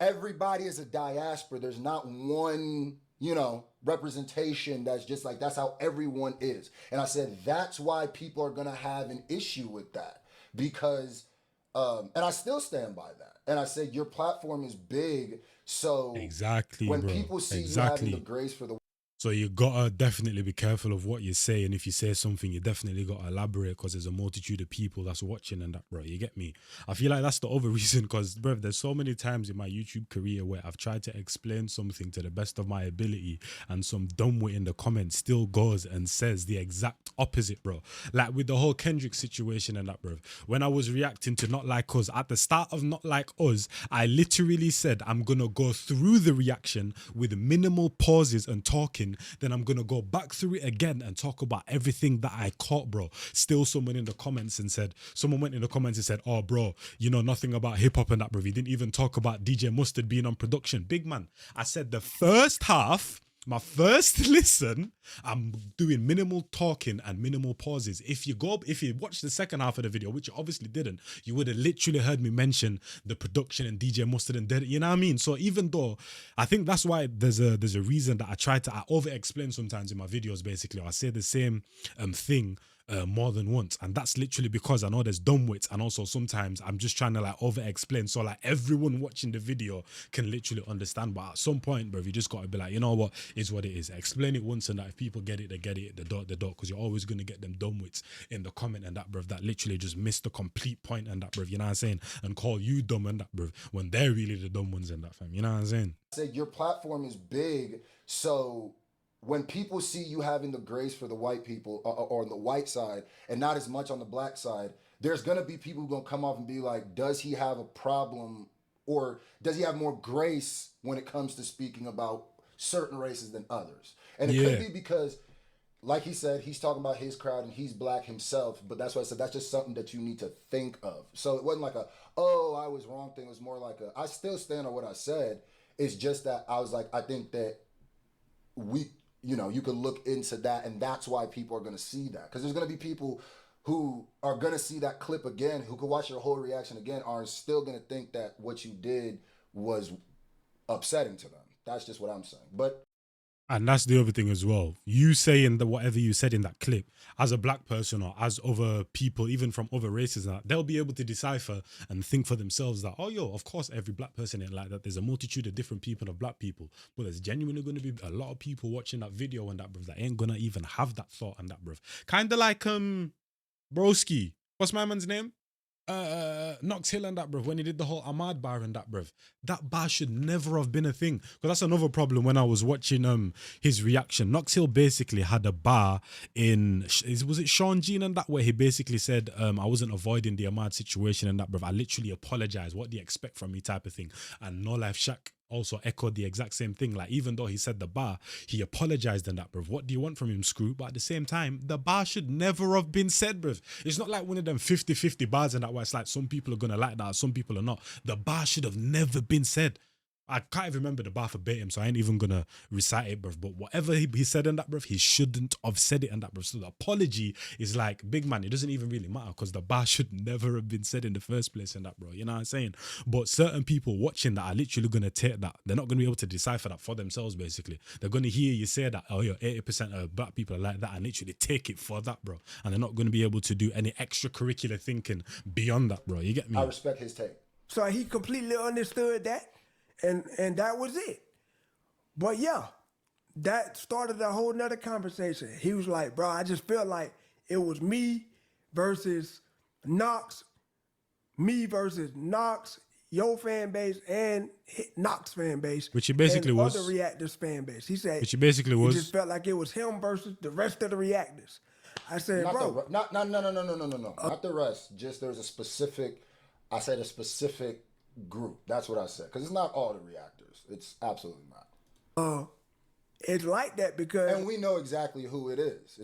everybody is a diaspora. There's not one, you know, representation that's just like, that's how everyone is. And I said, that's why people are going to have an issue with that because, and I still stand by that. And I said, your platform is big. So Exactly, when bro. people see you Exactly. having the grace for the So you gotta definitely be careful of what you say, and if you say something, you definitely gotta elaborate because there's a multitude of people that's watching and that, bro. You get me? I feel like that's the other reason, because, bro, there's so many times in my YouTube career where I've tried to explain something to the best of my ability, and some dumbwit in the comments still goes and says the exact opposite, bro. Like with the whole Kendrick situation and that, bro. When I was reacting to Not Like Us, at the start of Not Like Us, I literally said I'm gonna go through the reaction with minimal pauses and talking. Then I'm gonna go back through it again and talk about everything that I caught, bro. Still, someone went in the comments and said, "Oh, bro, you know nothing about hip hop and that, bro. He didn't even talk about DJ Mustard being on production." Big man, I said the first half. My first listen, I'm doing minimal talking and minimal pauses. If you watch the second half of the video, which you obviously didn't, you would have literally heard me mention the production and DJ Mustard and you know what I mean? So even though I think that's why there's a reason that I over explain sometimes in my videos, basically, or I say the same thing more than once, and that's literally because I know there's dumbwits, and also sometimes I'm just trying to like over explain so like everyone watching the video can literally understand. But at some point, bro, you just gotta be like, you know what, is what it is. Explain it once, and that if people get it, they get it. They don't, because you're always gonna get them dumbwits in the comment and that, bro, that literally just miss the complete point and that, bro. You know what I'm saying? And call you dumb and that, bro, when they're really the dumb ones in that, fam. You know what I'm saying? I said, your platform is big, so when people see you having the grace for the white people or the white side and not as much on the black side, there's going to be people who are going to come off and be like, does he have a problem, or does he have more grace when it comes to speaking about certain races than others? And it could be because, like he said, he's talking about his crowd and he's black himself, but that's why I said that's just something that you need to think of. So it wasn't like oh, I was wrong thing. It was more like I still stand on what I said. It's just that I was like, I think that you could look into that, and that's why people are going to see that. Because there's going to be people who are going to see that clip again, who could watch your whole reaction again, are still going to think that what you did was upsetting to them. That's just what I'm saying. But and that's the other thing as well. You saying that whatever you said in that clip, as a black person or as other people, even from other races, they'll be able to decipher and think for themselves that, oh, yo, of course, every black person ain't like that. There's a multitude of different people of black people. But there's genuinely going to be a lot of people watching that video and that, bruv, that ain't going to even have that thought and that, bruv. Kind of like, Broski. What's my man's name? Knox Hill and that, bruv, when he did the whole Ahmad bar and that, bruv, that bar should never have been a thing. Because that's another problem when I was watching his reaction. Knox Hill basically had a bar in, was it Sean Jean and that, where he basically said, I wasn't avoiding the Ahmad situation and that, bruv, I literally apologize, what do you expect from me, type of thing. And NoLifeShaq also echoed the exact same thing. Like, even though he said the bar, he apologized in that, bruv. What do you want from him, Screw? But at the same time, the bar should never have been said, bruv. It's not like one of them 50-50 bars and that, where it's like some people are gonna like that, some people are not. The bar should have never been said. I can't even remember the bar verbatim, so I ain't even gonna recite it, bruv. But whatever he said in that, bruv, he shouldn't have said it in that, bruv. So the apology is like, big man, it doesn't even really matter, because the bar should never have been said in the first place in that, bro. You know what I'm saying? But certain people watching that are literally gonna take that. They're not gonna be able to decipher that for themselves, basically. They're gonna hear you say that, oh, yeah, 80% of black people are like that, and literally take it for that, bro. And they're not gonna be able to do any extracurricular thinking beyond that, bro. You get me? I respect his take. So he completely understood that, and that was it. But yeah, that started a whole nother conversation. He was like, bro, I just felt like it was me versus Knox, your fan base, and Knox fan base. Which he basically and was. other reactors fan base. He said, which he basically was. It just felt like it was him versus the rest of the reactors. I said, No. bro. Not the rest. Just there's a specific group. That's what I said. Because it's not all the reactors. It's absolutely not. It's like that because... And we know exactly who it is.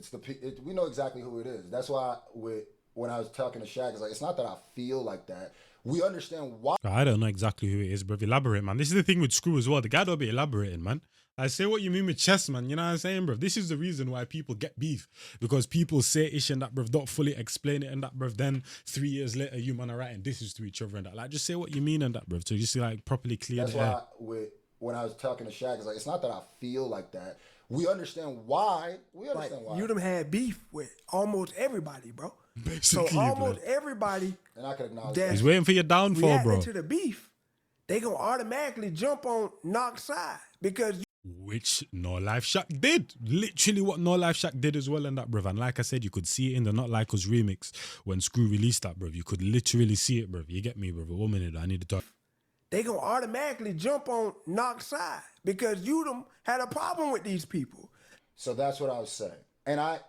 We know exactly who it is. That's why when I was talking to Shaq, it's like, it's not that I feel like that. We understand why. I don't know exactly who it is, bro. Elaborate, man. This is the thing with Screw as well. The guy don't be elaborating, man. I say what you mean with chess, man. You know what I'm saying, bro? This is the reason why people get beef. Because people say ish and that, bro, don't fully explain it and that, bro. Then 3 years later, you man are writing dishes to each other and that. Like, just say what you mean and that, bro. So just like properly clear That's the air. why when I was talking to Shaq, it's like, it's not that I feel like that. We understand why. We Like, understand why. you done had beef with almost everybody, bro. Basically, So almost bro. everybody And I can acknowledge that's He's waiting for your downfall, reacting bro. to the beef, they gonna automatically jump on Knock's side because Which NoLifeShaq did. Literally what NoLifeShaq did as well in that, bruv. And like I said, you could see it in the Not Like Us remix when Screw released that, bruv. You could literally see it, bruv. You get me, bruv. 1 minute, I need to talk. they gonna automatically jump on Knock's side because you done had a problem with these people. So that's what I was saying. And I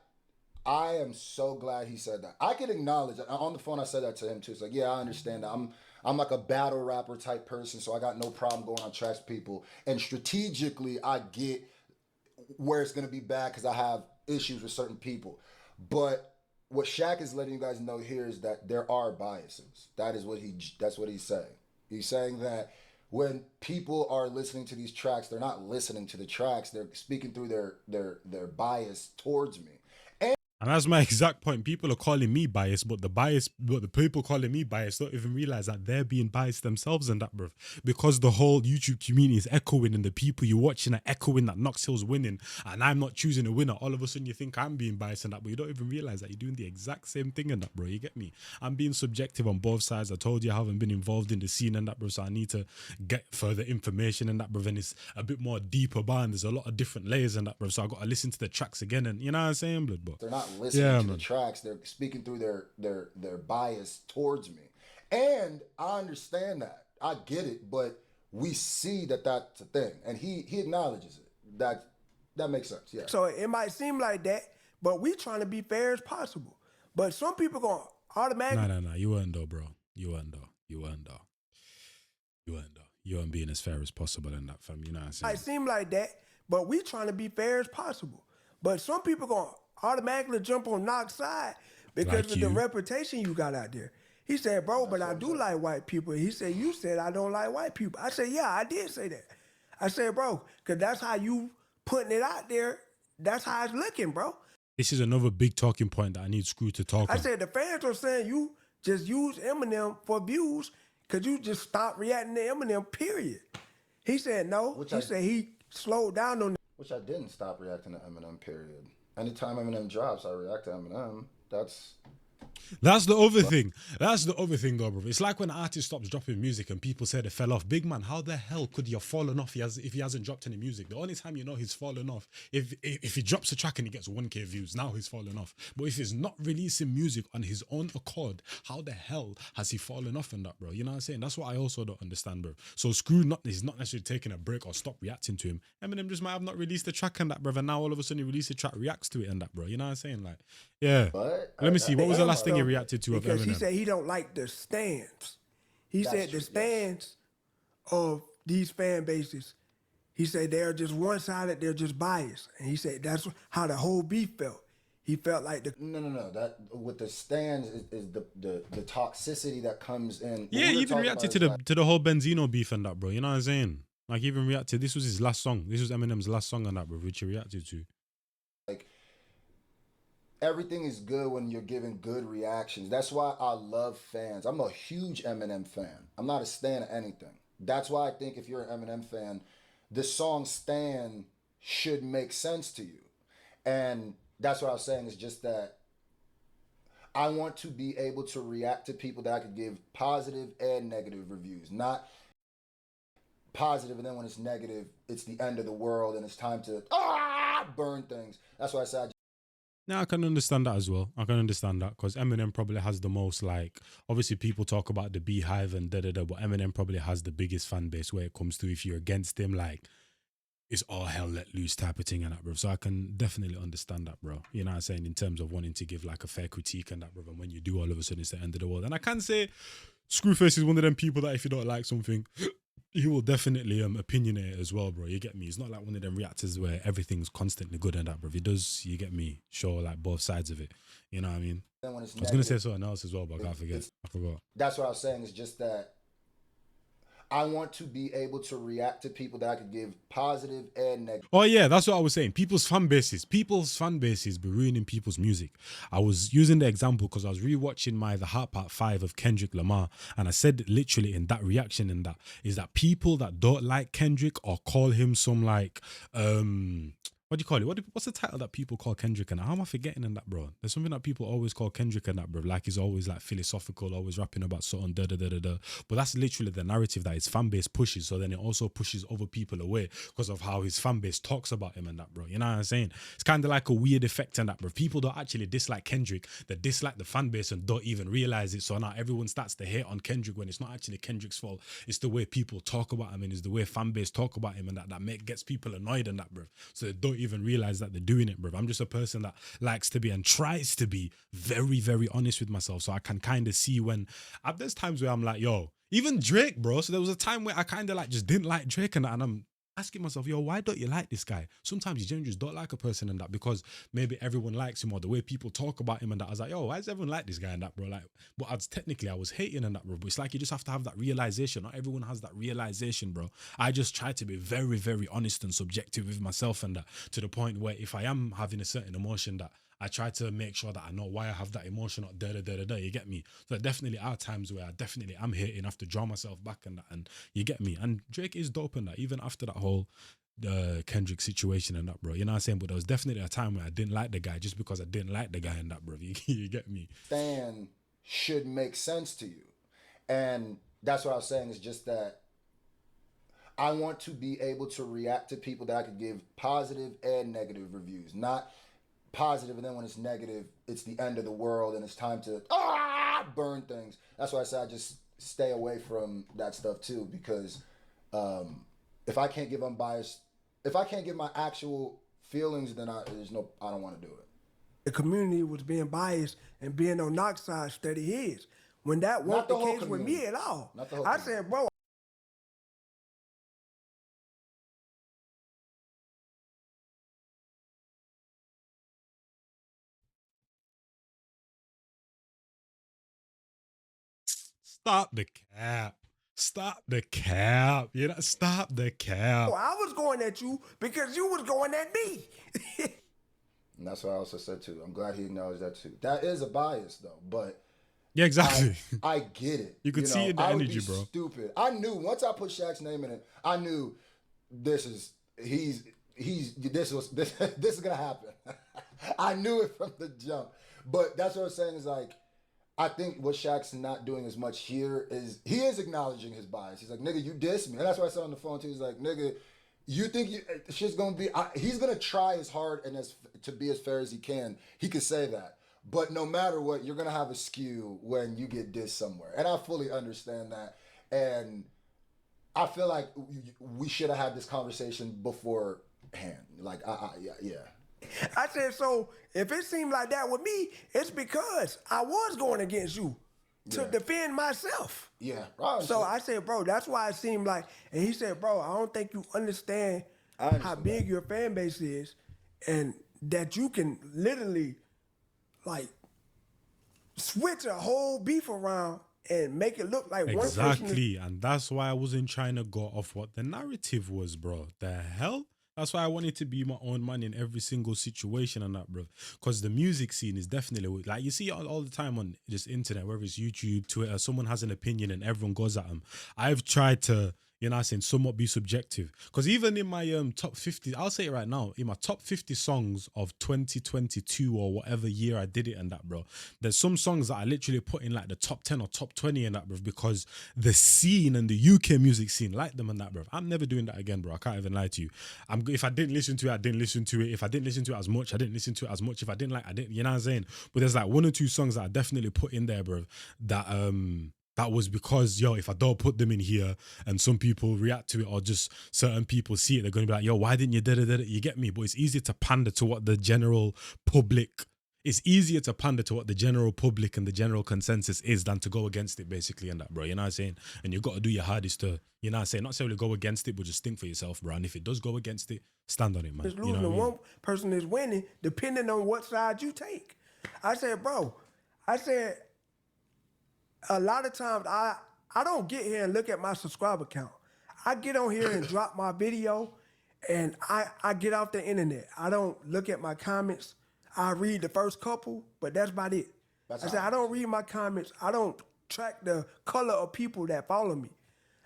am so glad he said that. I can acknowledge it. On the phone I said that to him too. It's like, yeah, I understand that. I'm like a battle rapper type person, so I got no problem going on tracks with people. And strategically, I get where it's gonna be bad because I have issues with certain people. But what Shaq is letting you guys know here is that there are biases. That's what he's saying. He's saying that when people are listening to these tracks, they're not listening to the tracks. They're speaking through their bias towards me. And that's my exact point. People are calling me biased, but the people calling me biased don't even realize that they're being biased themselves and that, bruv. Because the whole YouTube community is echoing and the people you're watching are echoing that Knox Hill's winning and I'm not choosing a winner. All of a sudden you think I'm being biased and that, but you don't even realize that you're doing the exact same thing and that, bro. You get me? I'm being subjective on both sides. I told you I haven't been involved in the scene and that, bro, so I need to get further information and that, bro. And it's a bit more deeper band. There's a lot of different layers and that, bro. So I got to listen to the tracks again and you know what I'm saying, blood, bro? They're not listening to the tracks. They're speaking through their bias towards me. And I understand that. I get it, but we see that that's a thing. And he acknowledges it. That makes sense, yeah. So it might seem like that, but we trying to be fair as possible. But some people gonna automatically No. You weren't though, bro. You weren't being as fair as possible in that, fam. You know what I'm saying? might seem like that, but we trying to be fair as possible. But some people gonna automatically jump on Knox's side because Like of the you. reputation you got out there. He said, bro, but I do like white people. He said, you said I don't like white people. I said, yeah, I did say that. I said, bro, because that's how you putting it out there. That's how it's looking, bro. This is another big talking point that I need Screw to talk I on. said, the fans are saying you just use Eminem for views because you just stopped reacting to Eminem, period. He said, no. He said he slowed down on Which I didn't stop reacting to Eminem, period. Anytime Eminem drops, I react to Eminem. That's the other thing. That's the other thing, though, bro. It's like when an artist stops dropping music and people say they fell off. Big man, how the hell could he have fallen off if he hasn't dropped any music? The only time you know he's fallen off, if he drops a track and he gets 1K views, now he's fallen off. But if he's not releasing music on his own accord, how the hell has he fallen off in that, bro? You know what I'm saying? That's what I also don't understand, bro. So Screw he's not necessarily taking a break or stop reacting to him. Eminem just might have not released a track and that, bro. And now all of a sudden he released a track, reacts to it and that, bro. You know what I'm saying? Like, yeah. But Let me see. What was the last thing he reacted to of because Eminem? he said he don't like the stands. He said the stands of these fan bases, he said they're just one-sided, they're just biased. And he said that's how the whole beef felt. He felt like the No. That with the stands is the toxicity that comes in. Yeah, he even reacted to the whole Benzino beef and that, bro. You know what I'm saying? Like, he even reacted. This was his last song. This was Eminem's last song on that, bro, which he reacted to. Like, everything is good when you're giving good reactions. That's why I love fans. I'm a huge Eminem fan. I'm not a stan of anything. That's why I think if you're an Eminem fan, the song Stan should make sense to you. And that's what I was saying, is just that I want to be able to react to people that I could give positive and negative reviews. Not positive and then when it's negative, it's the end of the world and it's time to burn things. That's why I said Yeah, I can understand that as well. I can understand that because Eminem probably has the most, like, obviously people talk about the Beehive and but Eminem probably has the biggest fan base where it comes to if you're against him, like, it's all hell let loose type of thing and that, bro. So I can definitely understand that, bro. You know what I'm saying? In terms of wanting to give like a fair critique and that, bro. And when you do, all of a sudden it's the end of the world. And I can say Screwface is one of them people that if you don't like something, he will definitely opinionate it as well, bro. You get me? He's not like one of them reactors where everything's constantly good and that, bro. He does, you get me, show like both sides of it. You know what I mean? when it's I was going to say something else as well, but I forgot. That's what I was saying, is just that I want to be able to react to people that I could give positive and negative. Oh yeah, that's what I was saying. People's fan bases be ruining people's music. I was using the example because I was rewatching The Heart Part 5 of Kendrick Lamar, and I said literally in that reaction in that is that people that don't like Kendrick or call him some like what do you call it? What's the title that people call Kendrick and that? How am I forgetting in that, bro? There's something that people always call Kendrick and that, bro. Like he's always like philosophical, always rapping about something, da da da da da. But that's literally the narrative that his fan base pushes. So then it also pushes other people away because of how his fan base talks about him and that, bro. You know what I'm saying? It's kind of like a weird effect in that, bro. People don't actually dislike Kendrick. They dislike the fan base and don't even realize it. So now everyone starts to hate on Kendrick when it's not actually Kendrick's fault. It's the way people talk about him and it's the way fan base talk about him and that gets people annoyed and that, bro. So they don't even realize that they're doing it, bro. I'm just a person that likes to be and tries to be very, very honest with myself. So I can kind of see when there's times where I'm like, yo, even Drake, bro. So there was a time where I kind of like just didn't like Drake and that, and I'm asking myself, yo, why don't you like this guy? Sometimes you generally just don't like a person and that because maybe everyone likes him or the way people talk about him and that. I was like, yo, why does everyone like this guy and that, bro? Like, but I was hating and that, bro. But it's like you just have to have that realization. Not everyone has that realization, bro. I just try to be very, very honest and subjective with myself and that to the point where if I am having a certain emotion that I try to make sure that I know why I have that emotion or you get me? So there definitely are times where I definitely am hating, have to draw myself back and that, and you get me? And Drake is dope in that, even after that whole Kendrick situation and that, bro. You know what I'm saying? But there was definitely a time where I didn't like the guy just because I didn't like the guy and that, bro. You get me? Fan should make sense to you. And that's what I was saying is just that I want to be able to react to people that I could give positive and negative reviews, not positive and then when it's negative it's the end of the world and it's time to burn things. That's why I say I just stay away from that stuff too, because if I can't give unbiased, if I can't give my actual feelings, then I don't want to do it. The community was being biased and being on Knox side steady his. When that wasn't the case with me at all. I said, bro, Stop the cap. Stop the cap. You know, stop the cap. I was going at you because you was going at me. And that's what I also said too. I'm glad he acknowledged that too. That is a bias though, but yeah, exactly. I get it. You could see it in the energy, bro. Stupid. I knew once I put Shaq's name in it, I knew this is gonna happen. I knew it from the jump. But that's what I'm saying is like, I think what Shaq's not doing as much here is he is acknowledging his bias. He's like, nigga, you diss me. And that's why I said on the phone too. He's like, nigga, you think shit's gonna be, he's gonna try as hard and to be as fair as he can. He could say that. But no matter what, you're gonna have a skew when you get dissed somewhere. And I fully understand that. And I feel like we should have had this conversation beforehand. Like, yeah. I said, so if it seemed like that with me, it's because I was going against you to defend myself. Yeah. Right. So I said, bro, that's why it seemed like, and he said, bro, I don't think you understand how big your fan base is and that you can literally like switch a whole beef around and make it look like one person. Exactly. And that's why I wasn't trying to go off what the narrative was, bro. The hell? That's why I wanted to be my own man in every single situation and that, bro. Because the music scene is definitely, like you see all the time on this internet, whether it's YouTube, Twitter, someone has an opinion and everyone goes at them. I've tried to, you know what I'm saying, somewhat be subjective. Because even in my top 50, I'll say it right now, in my top 50 songs of 2022 or whatever year I did it and that, bro, there's some songs that I literally put in like the top 10 or top 20 and that, bro, because the scene and the UK music scene like them and that, bro. I'm never doing that again, bro. I can't even lie to you. If I didn't listen to it, I didn't listen to it. If I didn't listen to it as much, I didn't listen to it as much. If I didn't like, I didn't, you know what I'm saying? But there's like one or two songs that I definitely put in there, bro, that was because, yo, if I don't put them in here and some people react to it or just certain people see it, they're going to be like, yo, why didn't you da-da-da-da? You get me? But it's easier to pander to what the general public, it's easier to pander to what the general public and the general consensus is than to go against it, basically, and that, bro. You know what I'm saying? And you've got to do your hardest to, you know what I'm saying? Not necessarily go against it, but just think for yourself, bro. And if it does go against it, stand on it, man. It's losing, you know what I mean? One person is winning depending on what side you take. I said, bro, a lot of times I don't get here and look at my subscriber count. I get on here and drop my video, and I get off the internet. I don't look at my comments. I read the first couple, but that's about it. I don't read my comments. I don't track the color of people that follow me.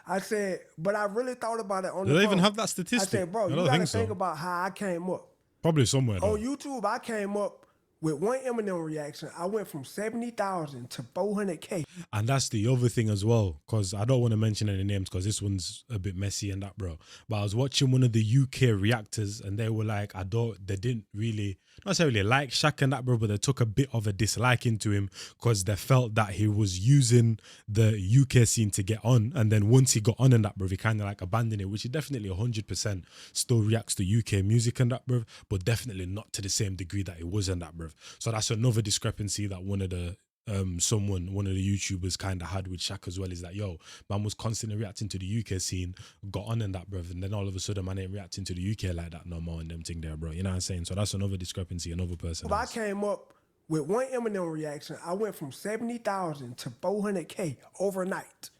I said, but I really thought about it on the phone. Do they even have that statistic? I said, bro, you got to think about how I came up. Probably somewhere. Though. On YouTube, I came up with one Eminem reaction. I went from 70,000 to 400K. And that's the other thing as well, because I don't want to mention any names because this one's a bit messy and that, bro. But I was watching one of the UK reactors and they were like, they didn't really, not necessarily like Shaq and that, bro, but they took a bit of a dislike into him because they felt that he was using the UK scene to get on. And then once he got on and that, bro, he kind of like abandoned it, which he definitely 100% still reacts to UK music and that, bro, but definitely not to the same degree that it was in that, bro. So that's another discrepancy that one of the YouTubers kind of had with Shaq as well, is that, yo, man was constantly reacting to the UK scene, got on in that, bro, and then all of a sudden man ain't reacting to the UK like that no more and them thing there, bro. You know what I'm saying? So that's another discrepancy, another person. If I came up with one Eminem reaction, I went from 70,000 to 400K overnight.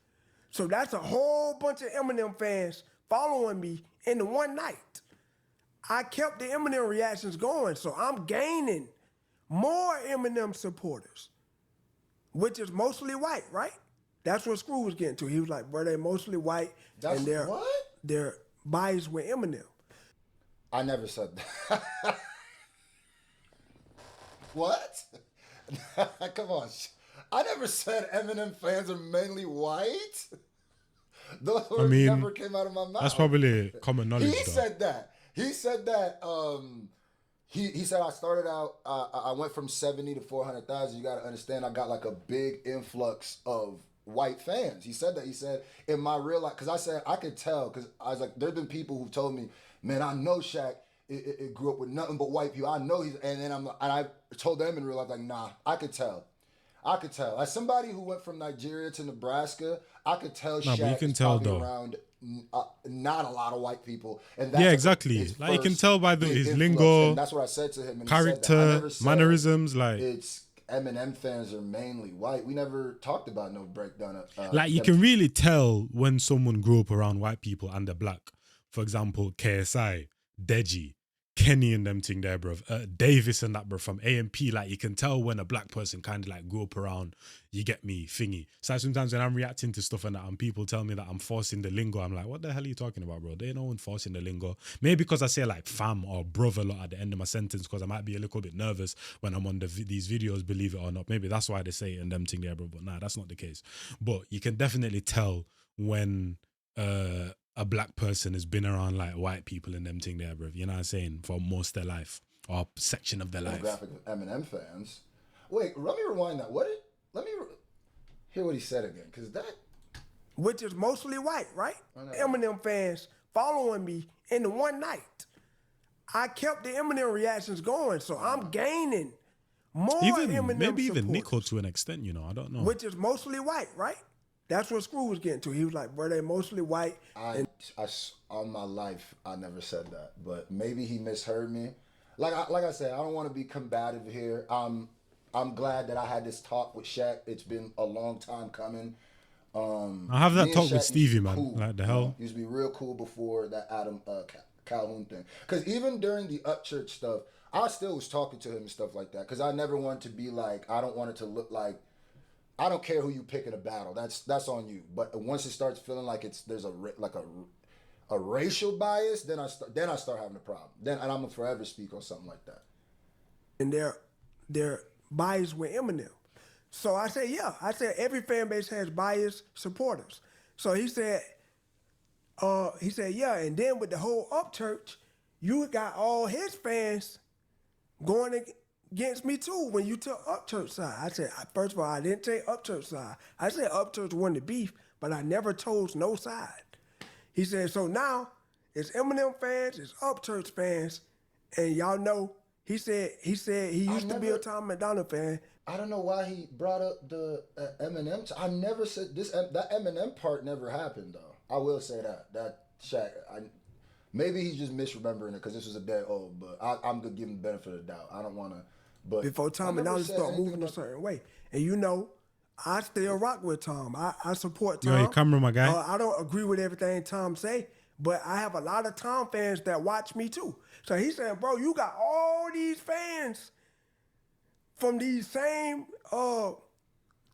So that's a whole bunch of Eminem fans following me in the one night. I kept the Eminem reactions going, so I'm gaining more Eminem supporters, which is mostly white, right? That's what Screw was getting to. He was like, bro, they're mostly white, and they're biased with Eminem. I never said that. What? Come on. I never said Eminem fans are mainly white. Those words never came out of my mouth. That's probably common knowledge. He said that. He said that. He said I started out. I went from 70 to 400,000. You got to understand. I got like a big influx of white fans. He said that. He said in my real life, because I said I could tell, because I was like, there've been people who told me, man, I know Shaq. It grew up with nothing but white people. I know he's, and then I told them in real life, like, nah, I could tell. As somebody who went from Nigeria to Nebraska, I could tell Shaq is probably around not a lot of white people. And that's exactly. Like you can tell by his lingo. And that's what I said to him. And character, mannerisms, like it's Eminem fans are mainly white. We never talked about no breakdown. Like you can really tell when someone grew up around white people and they're black. For example, KSI, Deji, Kenny and them thing there, bro. Davis and that, bro, from AMP. Like you can tell when a black person kind of like grew up around, you get me, thingy. So sometimes when I'm reacting to stuff and that and people tell me that I'm forcing the lingo, I'm like, what the hell are you talking about, bro? There ain't no one forcing the lingo. Maybe because I say like fam or brother a lot at the end of my sentence because I might be a little bit nervous when I'm on these videos, believe it or not. Maybe that's why they say it and them thing there, bro. But nah, that's not the case. But you can definitely tell when a black person has been around like white people and them thing there, bro. You know what I'm saying? For most of their life or section of their life. Graphic of Eminem fans. Wait, let me rewind that. Let me hear what he said again, because that. Which is mostly white, right? Eminem fans following me in the one night. I kept the Eminem reactions going, so I'm gaining more Eminem maybe supporters. Even Nico to an extent, you know, I don't know. Which is mostly white, right? That's what Screw was getting to. He was like, bro, they mostly white. On my life, I never said that. But maybe he misheard me. Like I said, I don't want to be combative here. I'm glad that I had this talk with Shaq. It's been a long time coming. I have that talk with Stevie, man. Cool. Like the hell? Used to be real cool before that Adam Calhoun thing. Because even during the Upchurch stuff, I still was talking to him and stuff like that. Because I never wanted to be like, I don't want it to look like, I don't care who you pick in a battle. That's on you. But once it starts feeling like there's a racial bias, then I start having a problem. And I'm gonna forever speak on something like that. And they're biased with Eminem. So I said, yeah. I said every fan base has biased supporters. So he said, yeah. And then with the whole Upchurch, you got all his fans going against me too when you took Upchurch side. I said, first of all, I didn't take Upchurch side. I said Upchurch won the beef, but I never chose no side. He said, so now it's Eminem fans, it's Upchurch fans, and y'all know, he said he used to be a Tom McDonald fan. I don't know why he brought up the Eminem. I never said this. That Eminem part never happened though. I will say that Shaq. Maybe he's just misremembering it because this was a day old. But I'm gonna give him the benefit of the doubt. I don't want to. But before Tom McDonald start moving a certain way, and you know, I still rock with Tom. I support Yo, Tom. your camera, my guy. I don't agree with everything Tom say, but I have a lot of Tom fans that watch me too. So he's saying, bro, you got all these fans from these same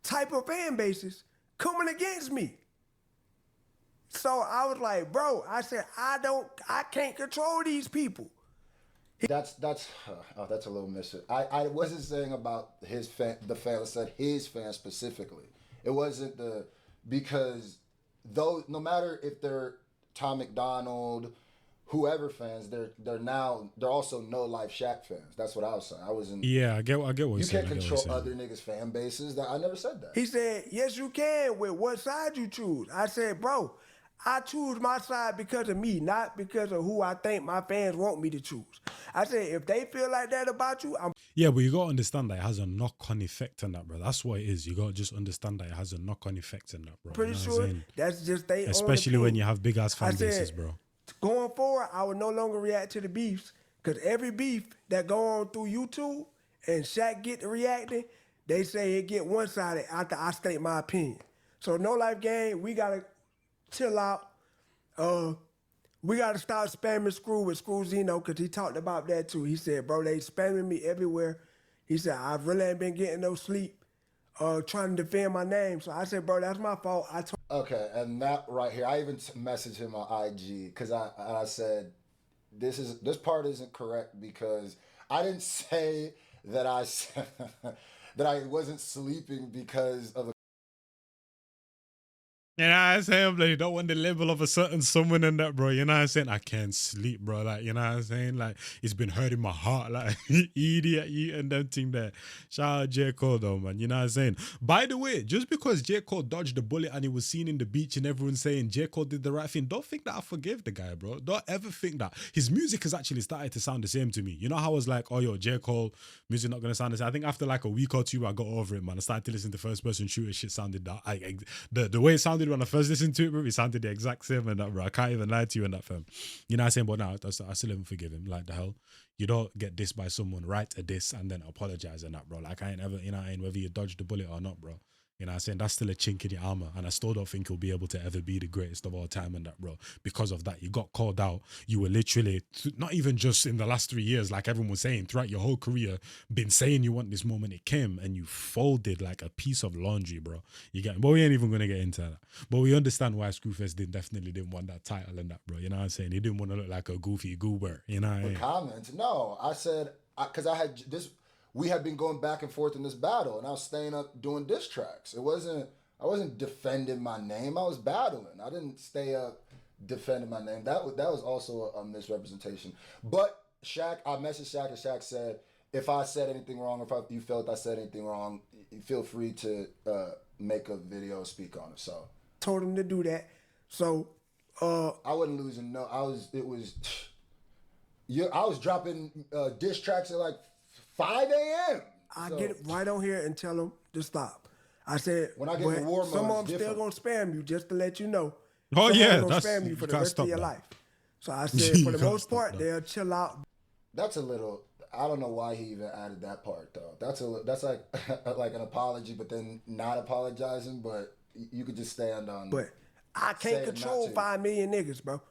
type of fan bases coming against me. So I was like, bro, I said, I can't control these people. That's a little miss. I wasn't saying about his fan, the fan. I said his fans specifically. It wasn't because though no matter if they're Tom McDonald, whoever fans, they're also NoLifeShaq fans. That's what I was saying. I wasn't. Yeah, I get what you're You saying. can't I get what control you're saying. other niggas' fan bases. That I never said that. He said, yes, you can with what side you choose. I said, bro, I choose my side because of me, not because of who I think my fans want me to choose. I said, if they feel like that about you, I'm Yeah, but you gotta understand that it has a knock-on effect on that, bro. That's what it is. You gotta just understand that it has a knock-on effect on that, bro. pretty You know what I'm sure saying? that's just they Especially when you have big ass fan I said, bases, bro. Going forward, I would no longer react to the beefs because every beef that go on through YouTube and Shaq get to reacting, they say it get one-sided after I state my opinion. So No Life Gang, we gotta chill out. We gotta start spamming Screw with Screw Zeno because he talked about that too. He said, bro, they spamming me everywhere. He said, I really ain't been getting no sleep trying to defend my name. So I said, bro, that's my fault. Okay, and that right here, I even messaged him on IG because I said this part isn't correct because I didn't say that that I wasn't sleeping because of a. You know what I'm saying? Like, you don't want the level of a certain someone in that, bro. You know what I'm saying? I can't sleep, bro. Like, you know what I'm saying? Like, it's been hurting my heart. Like, idiot, you and them thing there. Shout out J. Cole, though, man. You know what I'm saying? By the way, just because J. Cole dodged the bullet and he was seen in the beach and everyone saying J. Cole did the right thing, don't think that I forgive the guy, bro. Don't ever think that. His music has actually started to sound the same to me. You know how I was like, oh, yo, J. Cole, music not going to sound the same. I think after like a week or two, I got over it, man. I started to listen to first person shooter shit sounded that. The way it sounded when I first listened to it, bro, it sounded the exact same and that, bro. I can't even lie to you in that film. You know what I'm saying? But now I still haven't forgive him. Like the hell. You don't get dissed by someone, write a diss and then apologize and that, bro. Like I ain't ever, you know what I mean, whether you dodged the bullet or not, bro. You know what I'm saying? That's still a chink in your armor. And I still don't think he'll be able to ever be the greatest of all time and that, bro. Because of that, you got called out. You were literally, not even just in the last 3 years, like everyone was saying, throughout your whole career, been saying you want this moment. It came and you folded like a piece of laundry, bro. You get, but we ain't even going to get into that. But we understand why Screwfest definitely didn't want that title and that, bro. You know what I'm saying? He didn't want to look like a goofy goober. You know what I mean? Comments? No, I said, because I had this. We had been going back and forth in this battle, and I was staying up doing diss tracks. I wasn't defending my name. I was battling. I didn't stay up defending my name. That was also a misrepresentation. But Shaq, I messaged Shaq, and Shaq said, if I said anything wrong, if you felt I said anything wrong, feel free to make a video, speak on it. So told him to do that. So I wasn't losing. No, I was dropping diss tracks at like 5 a.m. I get it right on here and tell them to stop. I said, when I get in war mode, some of it's them still different. gonna spam you, just to let you know. Oh, Some of yeah, them gonna that's, spam you for you the can't rest stop of your that. life. So I said, You for the can't most stop part, that. they'll chill out. That's a little. I don't know why he even added that part though. That's like like an apology, but then not apologizing. But you could just stand on. But I say can't it control not to. 5 million niggas, bro.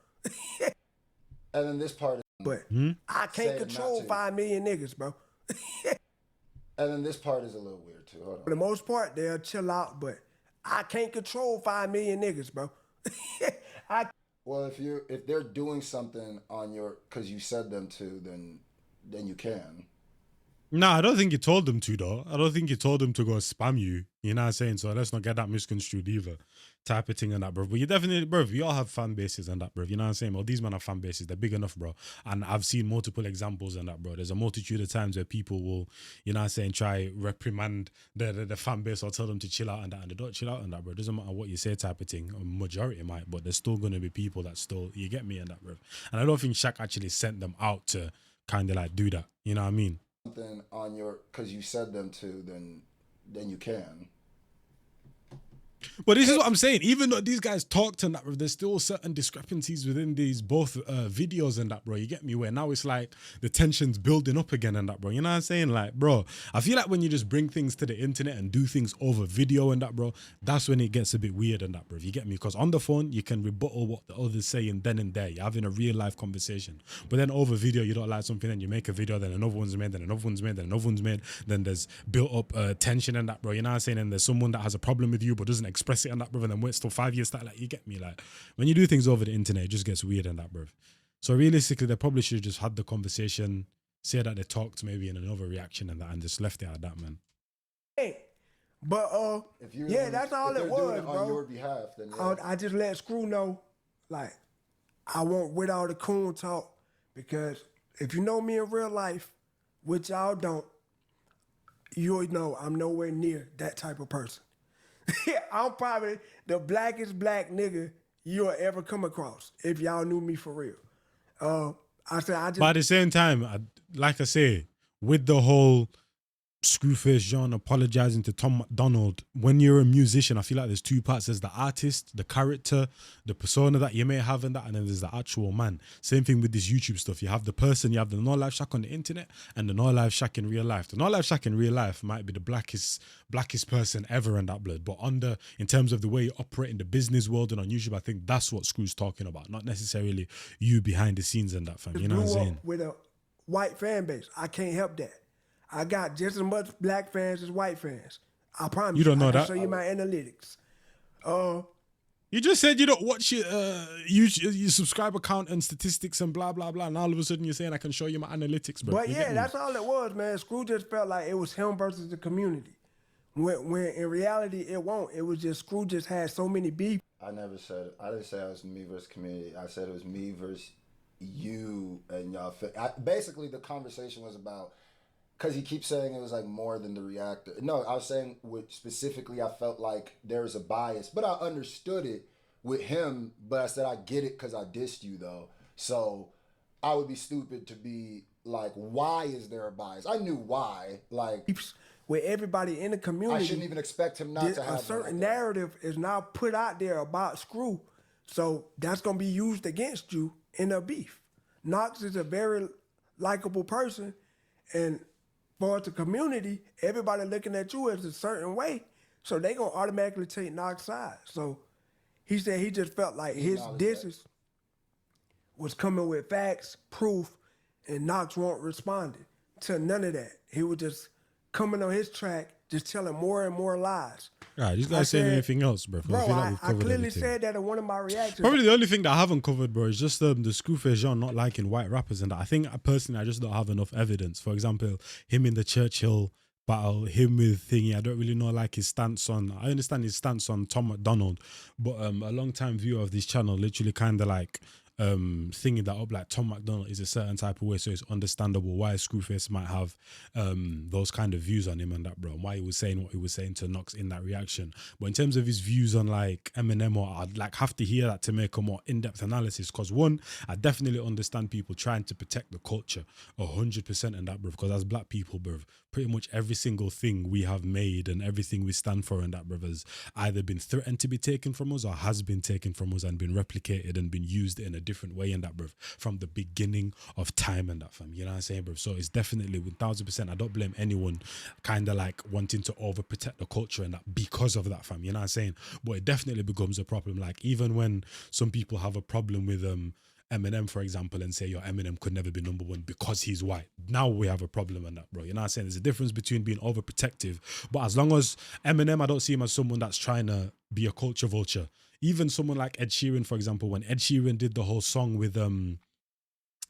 And then this part. But I Say can't it not control to. 5 million niggas, bro. And then this part is a little weird too. Hold For on. the most part, they'll chill out. But I can't control 5 million niggas, bro. Well, if they're doing something on your because you said them to, then you can. Nah, I don't think you told them to, though. I don't think you told them to go spam you. You know what I'm saying? So let's not get that misconstrued either. Type of thing and that, bro. But you definitely, bro, we all have fan bases and that, bro. You know what I'm saying? Well, these men have fan bases. They're big enough, bro. And I've seen multiple examples and that, bro. There's a multitude of times where people will, you know what I'm saying, try reprimand the fan base or tell them to chill out and that, and they don't chill out and that, bro. It doesn't matter what you say type of thing. A majority might, but there's still going to be people that still, you get me and that, bro. And I don't think Shaq actually sent them out to kind of like do that. You know what I mean? Something on your because you said them to, then you can. But this is what I'm saying. Even though these guys talked and that, bro, there's still certain discrepancies within these both videos and that, bro. You get me? Where now it's like the tension's building up again and that, bro. You know what I'm saying? Like, bro, I feel like when you just bring things to the internet and do things over video and that, bro, that's when it gets a bit weird and that, bro. You get me? Because on the phone, you can rebuttal what the other's saying then and there. You're having a real life conversation. But then over video, you don't like something and you make a video, then another one's made, then another one's made, then another one's made. Then there's built up tension and that, bro. You know what I'm saying? And there's someone that has a problem with you but doesn't express it and that, bro, and then waits till 5 years. Like, you get me? Like, when you do things over the internet, it just gets weird and that, bro. So realistically, they probably should have just had the conversation, say that they talked maybe in another reaction and that, and just left it at that, man. Hey, but If you're yeah, that's all if it they're was, doing it bro. on your behalf, then yeah. I just let Screw know, like, I won't with all the coon talk, because if you know me in real life, which y'all don't, you know I'm nowhere near that type of person. I'm probably the blackest black nigga you'll ever come across if y'all knew me for real. I just. But at the same time, like I say, with the whole Screwface John apologizing to Tom McDonald, when you're a musician, I feel like there's two parts. There's the artist, the character, the persona that you may have in that, and then there's the actual man. Same thing with this YouTube stuff. You have the person, you have the NoLifeShaq on the internet and the NoLifeShaq in real life. The NoLifeShaq in real life might be the blackest person ever in that, blood. But in terms of the way you operate in the business world and on YouTube, I think that's what Screw's talking about, not necessarily you behind the scenes and that, fam. You know what I'm saying? With a white fan base, I can't help that. I got just as much black fans as white fans. I promise You don't know I can that? show you my analytics. You just said you don't watch your subscriber count and statistics and blah, blah, blah. And all of a sudden you're saying I can show you my analytics, bro. But yeah, that's all it was, man. Screw just felt like it was him versus the community. When in reality it won't. It was just Screw just had so many beef. I didn't say it was me versus community. I said it was me versus you and y'all. Basically, the conversation was about, because he keeps saying it was like more than the reactor. No, I was saying specifically I felt like there was a bias, but I understood it with him. But I said I get it because I dissed you though. So I would be stupid to be like, why is there a bias? I knew why. Like, with everybody in the community, I shouldn't even expect him not to have a certain narrative is now put out there about Screw. So that's going to be used against you in a beef. Knox is a very likable person, and for the community, everybody looking at you as a certain way, so they gonna automatically take Knox's side. So he said he just felt like his disses was coming with facts, proof, and Knox won't respond to none of that. He was just coming on his track, just telling more and more lies. Right, these guys saying anything else, bro? I clearly said that in one of my reactions. Probably the only thing that I haven't covered, bro, is just the Screwface Jean not liking white rappers and that. I think personally, I just don't have enough evidence. For example, him in the Churchill battle, him with thingy, I don't really know like his stance on. I understand his stance on Tom McDonald, but a long time viewer of this channel literally kind of like thinking that up, like Tom McDonald is a certain type of way, so it's understandable why Screwface might have those kind of views on him and that, bro, and why he was saying what he was saying to Knox in that reaction. But in terms of his views on like Eminem, or I'd like have to hear that to make a more in-depth analysis, because one, I definitely understand people trying to protect the culture 100% in that, bro, because as black people, bro, pretty much every single thing we have made and everything we stand for in that, bro, has either been threatened to be taken from us or has been taken from us and been replicated and been used in a different way in that, bro, from the beginning of time and that, fam. You know what I'm saying, bro? So it's definitely 1000%. I don't blame anyone kind of like wanting to overprotect the culture and that because of that, fam. You know what I'm saying? But it definitely becomes a problem. Like even when some people have a problem with Eminem, for example, and say, yo, Eminem could never be number one because he's white. Now we have a problem in that, bro. You know what I'm saying? There's a difference between being overprotective, but as long as Eminem, I don't see him as someone that's trying to be a culture vulture. Even someone like Ed Sheeran, for example, when Ed Sheeran did the whole song with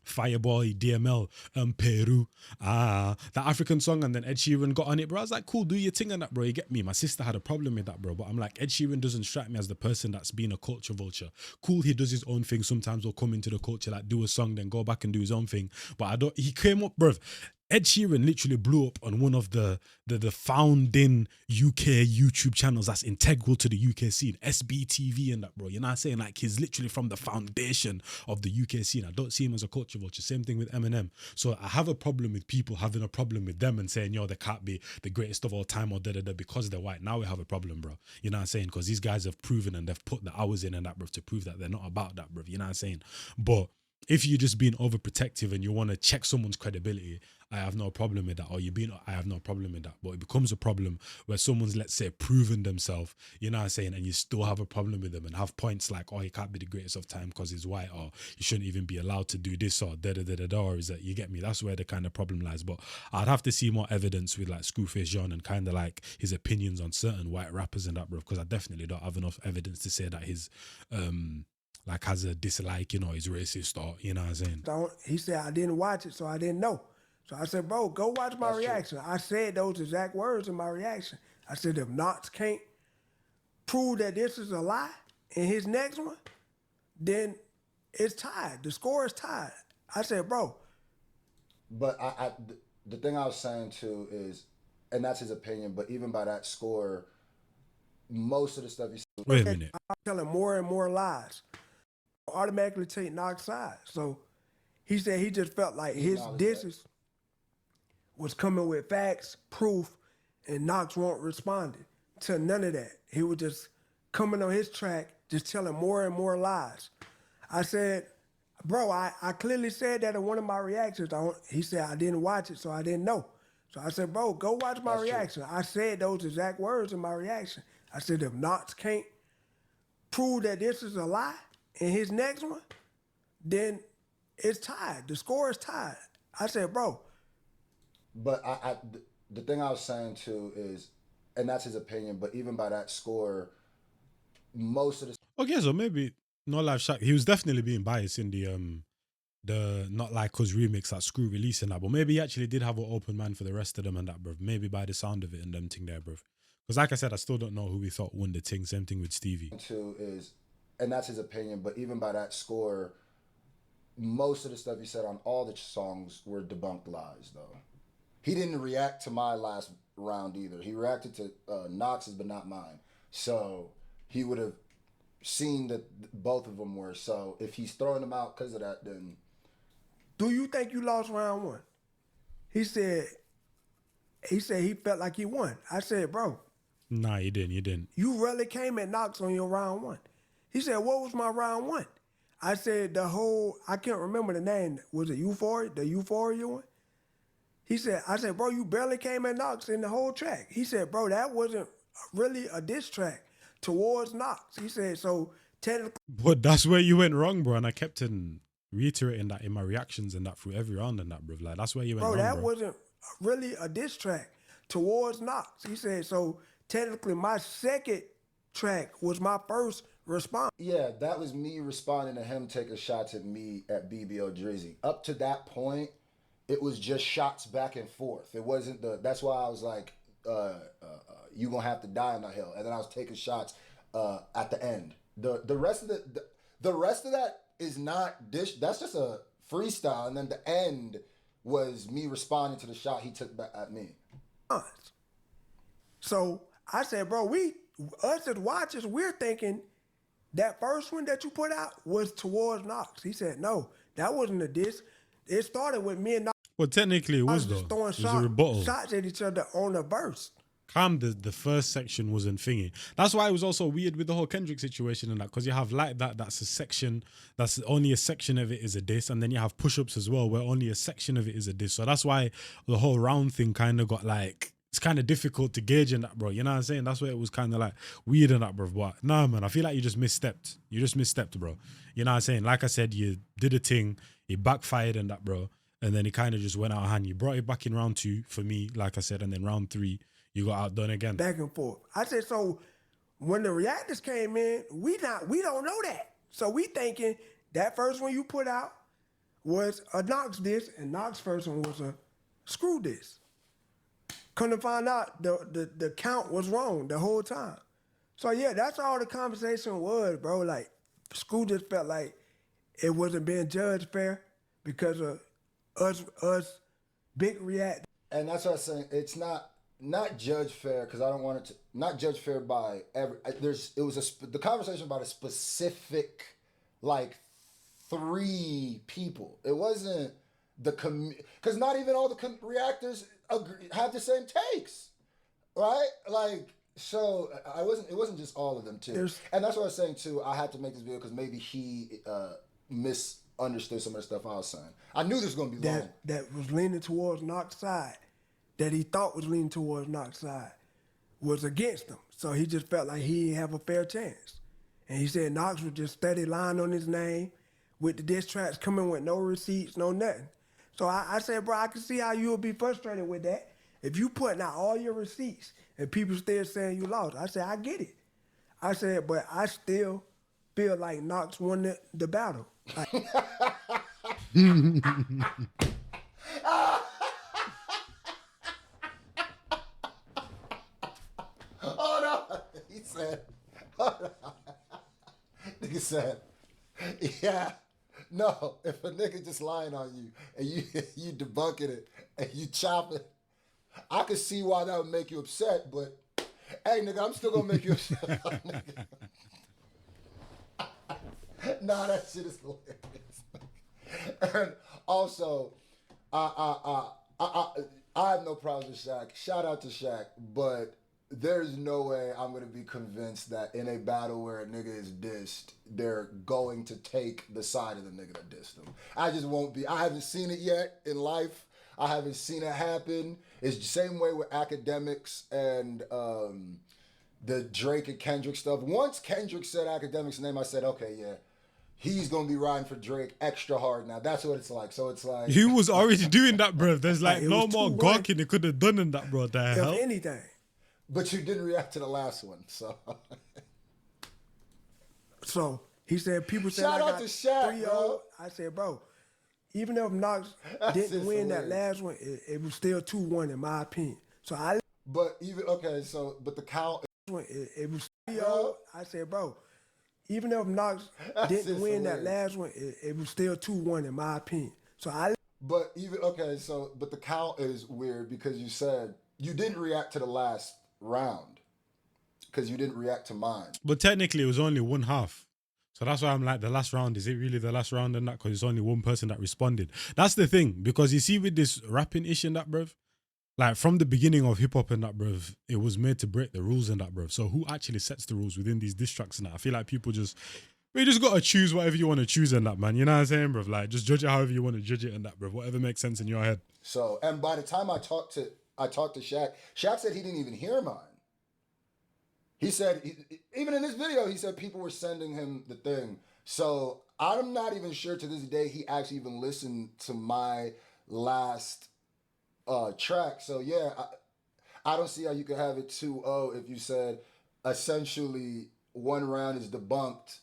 Fireboy, DML, Peru, that African song, and then Ed Sheeran got on it, bro. I was like, cool, do your thing on that, bro. You get me? My sister had a problem with that, bro. But I'm like, Ed Sheeran doesn't strike me as the person that's being a culture vulture. Cool, he does his own thing. Sometimes he'll come into the culture, like do a song, then go back and do his own thing. But he came up, bro. Ed Sheeran literally blew up on one of the founding UK YouTube channels that's integral to the UK scene, SBTV and that, bro. You know what I'm saying? Like, he's literally from the foundation of the UK scene. I don't see him as a culture vulture. Same thing with Eminem. So I have a problem with people having a problem with them and saying, yo, they can't be the greatest of all time or da-da-da because they're white. Now we have a problem, bro. You know what I'm saying? Because these guys have proven and they've put the hours in and that, bro, to prove that they're not about that, bro. You know what I'm saying? But if you're just being overprotective and you want to check someone's credibility, I have no problem with that. Or I have no problem with that. But it becomes a problem where someone's, let's say, proven themselves, you know what I'm saying, and you still have a problem with them and have points like, oh, he can't be the greatest of time because he's white, or you shouldn't even be allowed to do this, or da-da-da-da-da, or is that, you get me? That's where the kind of problem lies. But I'd have to see more evidence with like Screwface John and kind of like his opinions on certain white rappers and that, bro, because I definitely don't have enough evidence to say that his like has a dislike, you know, he's racist or, you know what I'm saying? He said, I didn't watch it, so I didn't know. So I said, bro, go watch my reaction. I said those exact words in my reaction. I said, if Knox can't prove that this is a lie in his next one, then it's tied. The score is tied. I said, bro. But the thing I was saying too is, and that's his opinion, but even by that score, most of the stuff he said. Wait a minute. I'm telling more and more lies. Automatically take Knox's side. So he said he just felt like his disses was coming with facts, proof, and Knox won't respond to none of that. He was just coming on his track, just telling more and more lies. I said, bro, I clearly said that in one of my reactions. He said, I didn't watch it, so I didn't know. So I said, bro, go watch my reaction. I said those exact words in my reaction. I said, if Knox can't prove that this is a lie in his next one, then it's tied. The score is tied. I said, bro. But the thing I was saying too is, and that's his opinion, but even by that score, most of the. Okay, so maybe NoLifeShaq, he was definitely being biased in the Not Like Us remix that Screw releasing that, but maybe he actually did have an open mind for the rest of them and that, bruv. Maybe by the sound of it and them thing there, bruv. Because like I said, I still don't know who we thought won the thing. Same thing with Stevie. Too is, and that's his opinion, but even by that score, most of the stuff he said on all the songs were debunked lies, though. He didn't react to my last round either. He reacted to Knox's, but not mine. So he would have seen that both of them were. So if he's throwing them out because of that, then. Do you think you lost round one? He said he felt like he won. I said, bro. Nah, you didn't. You really came at Knox on your round one. He said, what was my round one? I said I can't remember the name. Was it Euphoria? The Euphoria one? I said, bro, you barely came at Knox in the whole track. He said, bro, that wasn't really a diss track towards Knox. He said, so technically. But that's where you went wrong, bro. And I kept reiterating that in my reactions and that through every round and that, bro. Like, that's where you went wrong, bro. That wasn't really a diss track towards Knox. He said, so technically my second track was my first response. Yeah, that was me responding to him taking shots at me at BBO Drizzy. Up to that point, it was just shots back and forth. It wasn't that's why I was like, you gonna have to die on the hill. And then I was taking shots at the end. The rest of the rest of that is not dish. That's just a freestyle. And then the end was me responding to the shot he took back at me. So I said, bro, us as watchers, we're thinking that first one that you put out was towards Knox. He said, no, that wasn't a diss. It started with me and Knox. Well, technically it was, though. It was a rebuttal. Shots at each other on a verse. The first section wasn't thingy. That's why it was also weird with the whole Kendrick situation and that, because you have like that's a section, that's only a section of it is a diss, and then you have push-ups as well, where only a section of it is a diss. So that's why the whole round thing kind of got like, it's kind of difficult to gauge in that, bro. You know what I'm saying? That's why it was kind of like weird in that, bro. But nah, man, I feel like you just misstepped. You just misstepped, bro. You know what I'm saying? Like I said, you did a thing, it backfired in that, bro. And then it kind of just went out of hand. You brought it back in round 2 for me, like I said, and then round 3, you got outdone again. Back and forth. I said, so when the reactors came in, we don't know that. So we thinking that first one you put out was a Knox diss, and Knox first one was a Screw diss. Couldn't find out the count was wrong the whole time. So yeah, that's all the conversation was, bro. Like, Screw just felt like it wasn't being judged fair because of us big react. And that's what I'm saying. It's not judge fair because I don't want it to not judge fair by every. The conversation about a specific like 3 people. It wasn't the because not even all the reactors have the same takes, right? Like so, it wasn't just all of them too. And that's what I was saying too. I had to make this video because maybe he misunderstood some of the stuff I was saying. I knew this was gonna be long. That was leaning towards Knox's side, that he thought was leaning towards Knox's side, was against him. So he just felt like he didn't have a fair chance. And he said Knox was just steady lying on his name with the diss tracks coming with no receipts, no nothing. So I said, bro, I can see how you would be frustrated with that. If you putting out all your receipts and people still saying you lost. I said, I get it. I said, but I still feel like Knox won the battle. Like, Hold on. He said, hold on. Nigga said, yeah, no, if a nigga just lying on you and you debunking it and you chop it, I could see why that would make you upset, but hey, nigga, I'm still gonna make you upset. Nah, that shit is hilarious. And also, I have no problems with Shaq. Shout out to Shaq, but there's no way I'm gonna be convinced that in a battle where a nigga is dissed, they're going to take the side of the nigga that dissed them. I just won't be. I haven't seen it yet in life. I haven't seen it happen. It's the same way with academics and the Drake and Kendrick stuff. Once Kendrick said academics' name, I said, okay, yeah, he's gonna be riding for Drake extra hard now. That's what it's like. So it's like he was already doing that, bro. There's like it no was more 2-1. gawking he could have done in that, bro. The hell? if anything. But you didn't react to the last one, so. So he said people said Shout I out got to Shaq, 3-0. bro. I said, bro, even if Knox That's didn't win that hilarious. last one, it was still 2-1 in my opinion. So But even okay, so but the count. it was 3-0. Bro. I said, bro, even if Knox That's didn't just win that hilarious. last one, it was still 2-1 in my opinion. So But even okay, so but the count is weird because you said you didn't react to the last round because you didn't react to mine. But technically, it was only one half. So that's why I'm like, the last round, is it really the last round and that? Because it's only one person that responded. That's the thing. Because you see with this rapping issue and that, bruv, like from the beginning of hip hop and that, bruv, it was made to break the rules and that, bruv. So who actually sets the rules within these diss tracks and that? I feel like people we just got to choose whatever you want to choose and that, man. You know what I'm saying, bruv? Like, just judge it however you want to judge it and that, bruv. Whatever makes sense in your head. So and by the time I talked to Shaq, Shaq said he didn't even hear mine. He said, even in this video, he said people were sending him the thing. So I'm not even sure to this day he actually even listened to my last track. So yeah, I don't see how you could have it 2-0 if you said essentially one round is debunked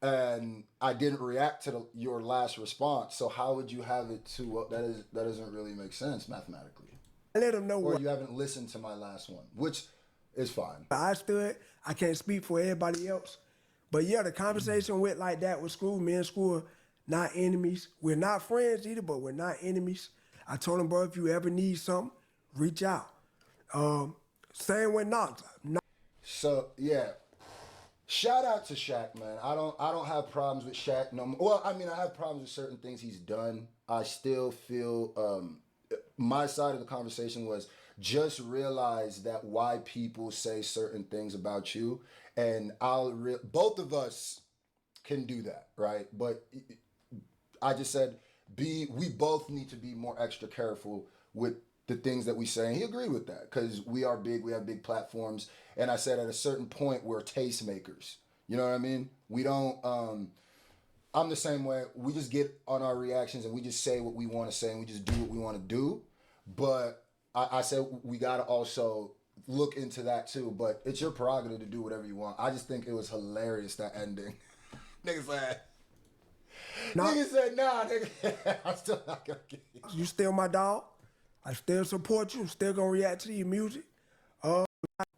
and I didn't react to your last response. So how would you have it 2-0? That doesn't really make sense mathematically. let him know Or what you haven't listened to my last one, which is fine. I stood. I can't speak for everybody else. But yeah, the conversation went like that with Screw. Me and Screw are not enemies. We're not friends either, but we're not enemies. I told him, bro, if you ever need something, reach out. Same with Knox. So yeah, shout out to Shaq, man. I don't have problems with Shaq no more. Well, I mean, I have problems with certain things he's done. I still feel my side of the conversation was just realize that why people say certain things about you, and both of us can do that, right? But I just said we both need to be more extra careful with the things that we say, and he agreed with that because we are big, we have big platforms, and I said at a certain point we're tastemakers. You know what I mean? We don't. I'm the same way. We just get on our reactions and we just say what we want to say and we just do what we want to do. But I said we gotta also look into that too. But it's your prerogative to do whatever you want. I just think it was hilarious, that ending. Nigga said, nah, nigga, I'm still not gonna get you. You still my dog. I still support you. Still gonna react to your music.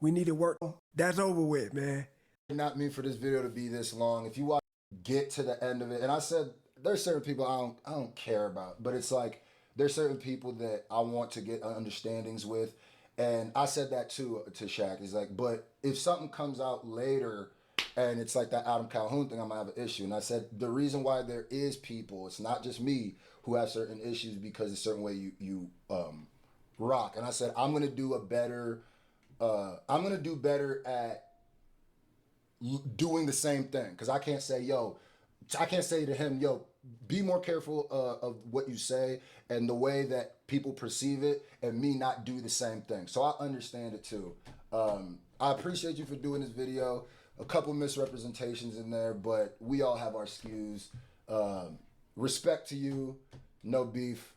We need to work. That's over with, man. Not mean for this video to be this long. If you want to get to the end of it, and I said there's certain people I don't care about, but it's like there's certain people that I want to get understandings with. And I said that to Shaq. He's like, but if something comes out later and it's like that Adam Calhoun thing, I'm gonna have an issue. And I said the reason why there is people, it's not just me, who have certain issues because it's a certain way you rock. And I said I'm gonna do better at doing the same thing, because I can't say to him, yo, be more careful of what you say and the way that people perceive it, and me not do the same thing. So I understand it too. I appreciate you for doing this video. A couple misrepresentations in there, but we all have our skews. Respect to you, no beef.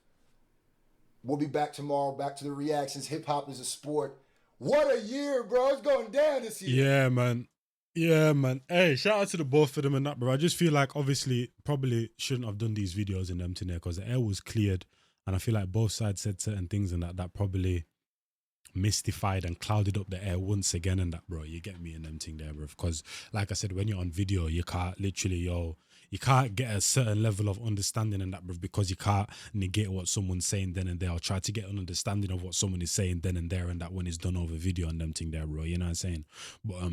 We'll be back tomorrow, back to the reactions. Hip hop is a sport. What a year, bro. It's going down this year. Yeah, man. Yeah, man. Hey, shout out to the both of them and that, bro. I just feel like, obviously, probably shouldn't have done these videos in them today because the air was cleared. And I feel like both sides said certain things and that probably mystified and clouded up the air once again and that, bro. You get me in them thing there, bro. Because, like I said, when you're on video, you can't literally, you can't get a certain level of understanding in that, bro, because you can't negate what someone's saying then and there, or try to get an understanding of what someone is saying then and there, and that when it's done over video and them thing there, bro. You know what I'm saying? But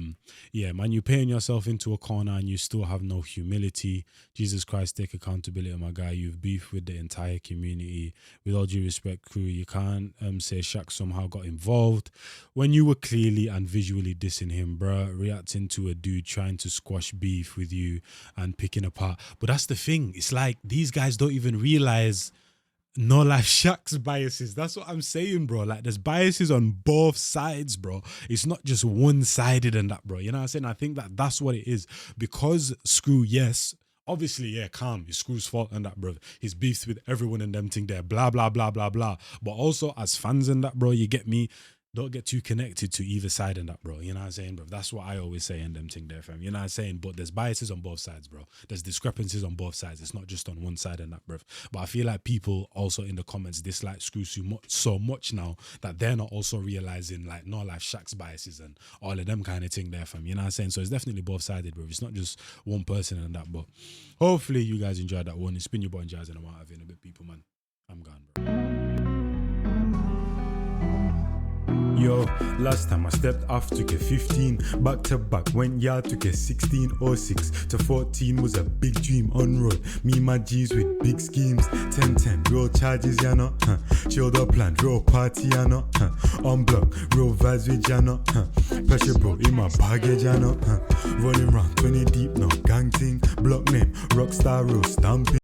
yeah, man, you're paying yourself into a corner and you still have no humility. Jesus Christ, take accountability, my guy. You've beefed with the entire community. With all due respect, crew, you can't say Shaq somehow got involved when you were clearly and visually dissing him, bro, reacting to a dude trying to squash beef with you and picking apart. But that's the thing. It's like these guys don't even realize NoLifeShaq's biases. That's what I'm saying, bro. Like, there's biases on both sides, bro. It's not just one-sided and that, bro. You know what I'm saying? I think that's what it is. Because Screw, yes, obviously, yeah, calm. It's Screw's fault and that, bro. He's beefed with everyone and them thing there. Blah, blah, blah, blah, blah. But also, as fans and that, bro, you get me? Don't get too connected to either side and that, bro. You know what I'm saying, bro? That's what I always say in them thing there, fam. You know what I'm saying? But there's biases on both sides, bro. There's discrepancies on both sides. It's not just on one side and that, bro. But I feel like people also in the comments dislike Screw so much now that they're not also realizing, like, NoLifeShaq's biases and all of them kind of thing there, fam. You know what I'm saying? So it's definitely both-sided, bro. It's not just one person and that, but hopefully you guys enjoyed that one. It's been your boy Njies and I'm out of here in a bit, people, man. I'm gone, bro. Yo, last time I stepped off, took a 15. Back to back, went yard, took a 16. 06 to 14 was a big dream on road. Me, my G's with big schemes. 10-10, real charges, ya know. Chilled up plan, real party, ya know. On block, real vibes with ya know. Pressure bro in my baggage, ya know. Running round 20 deep, no gang ting. Block name, Rockstar, real stamping.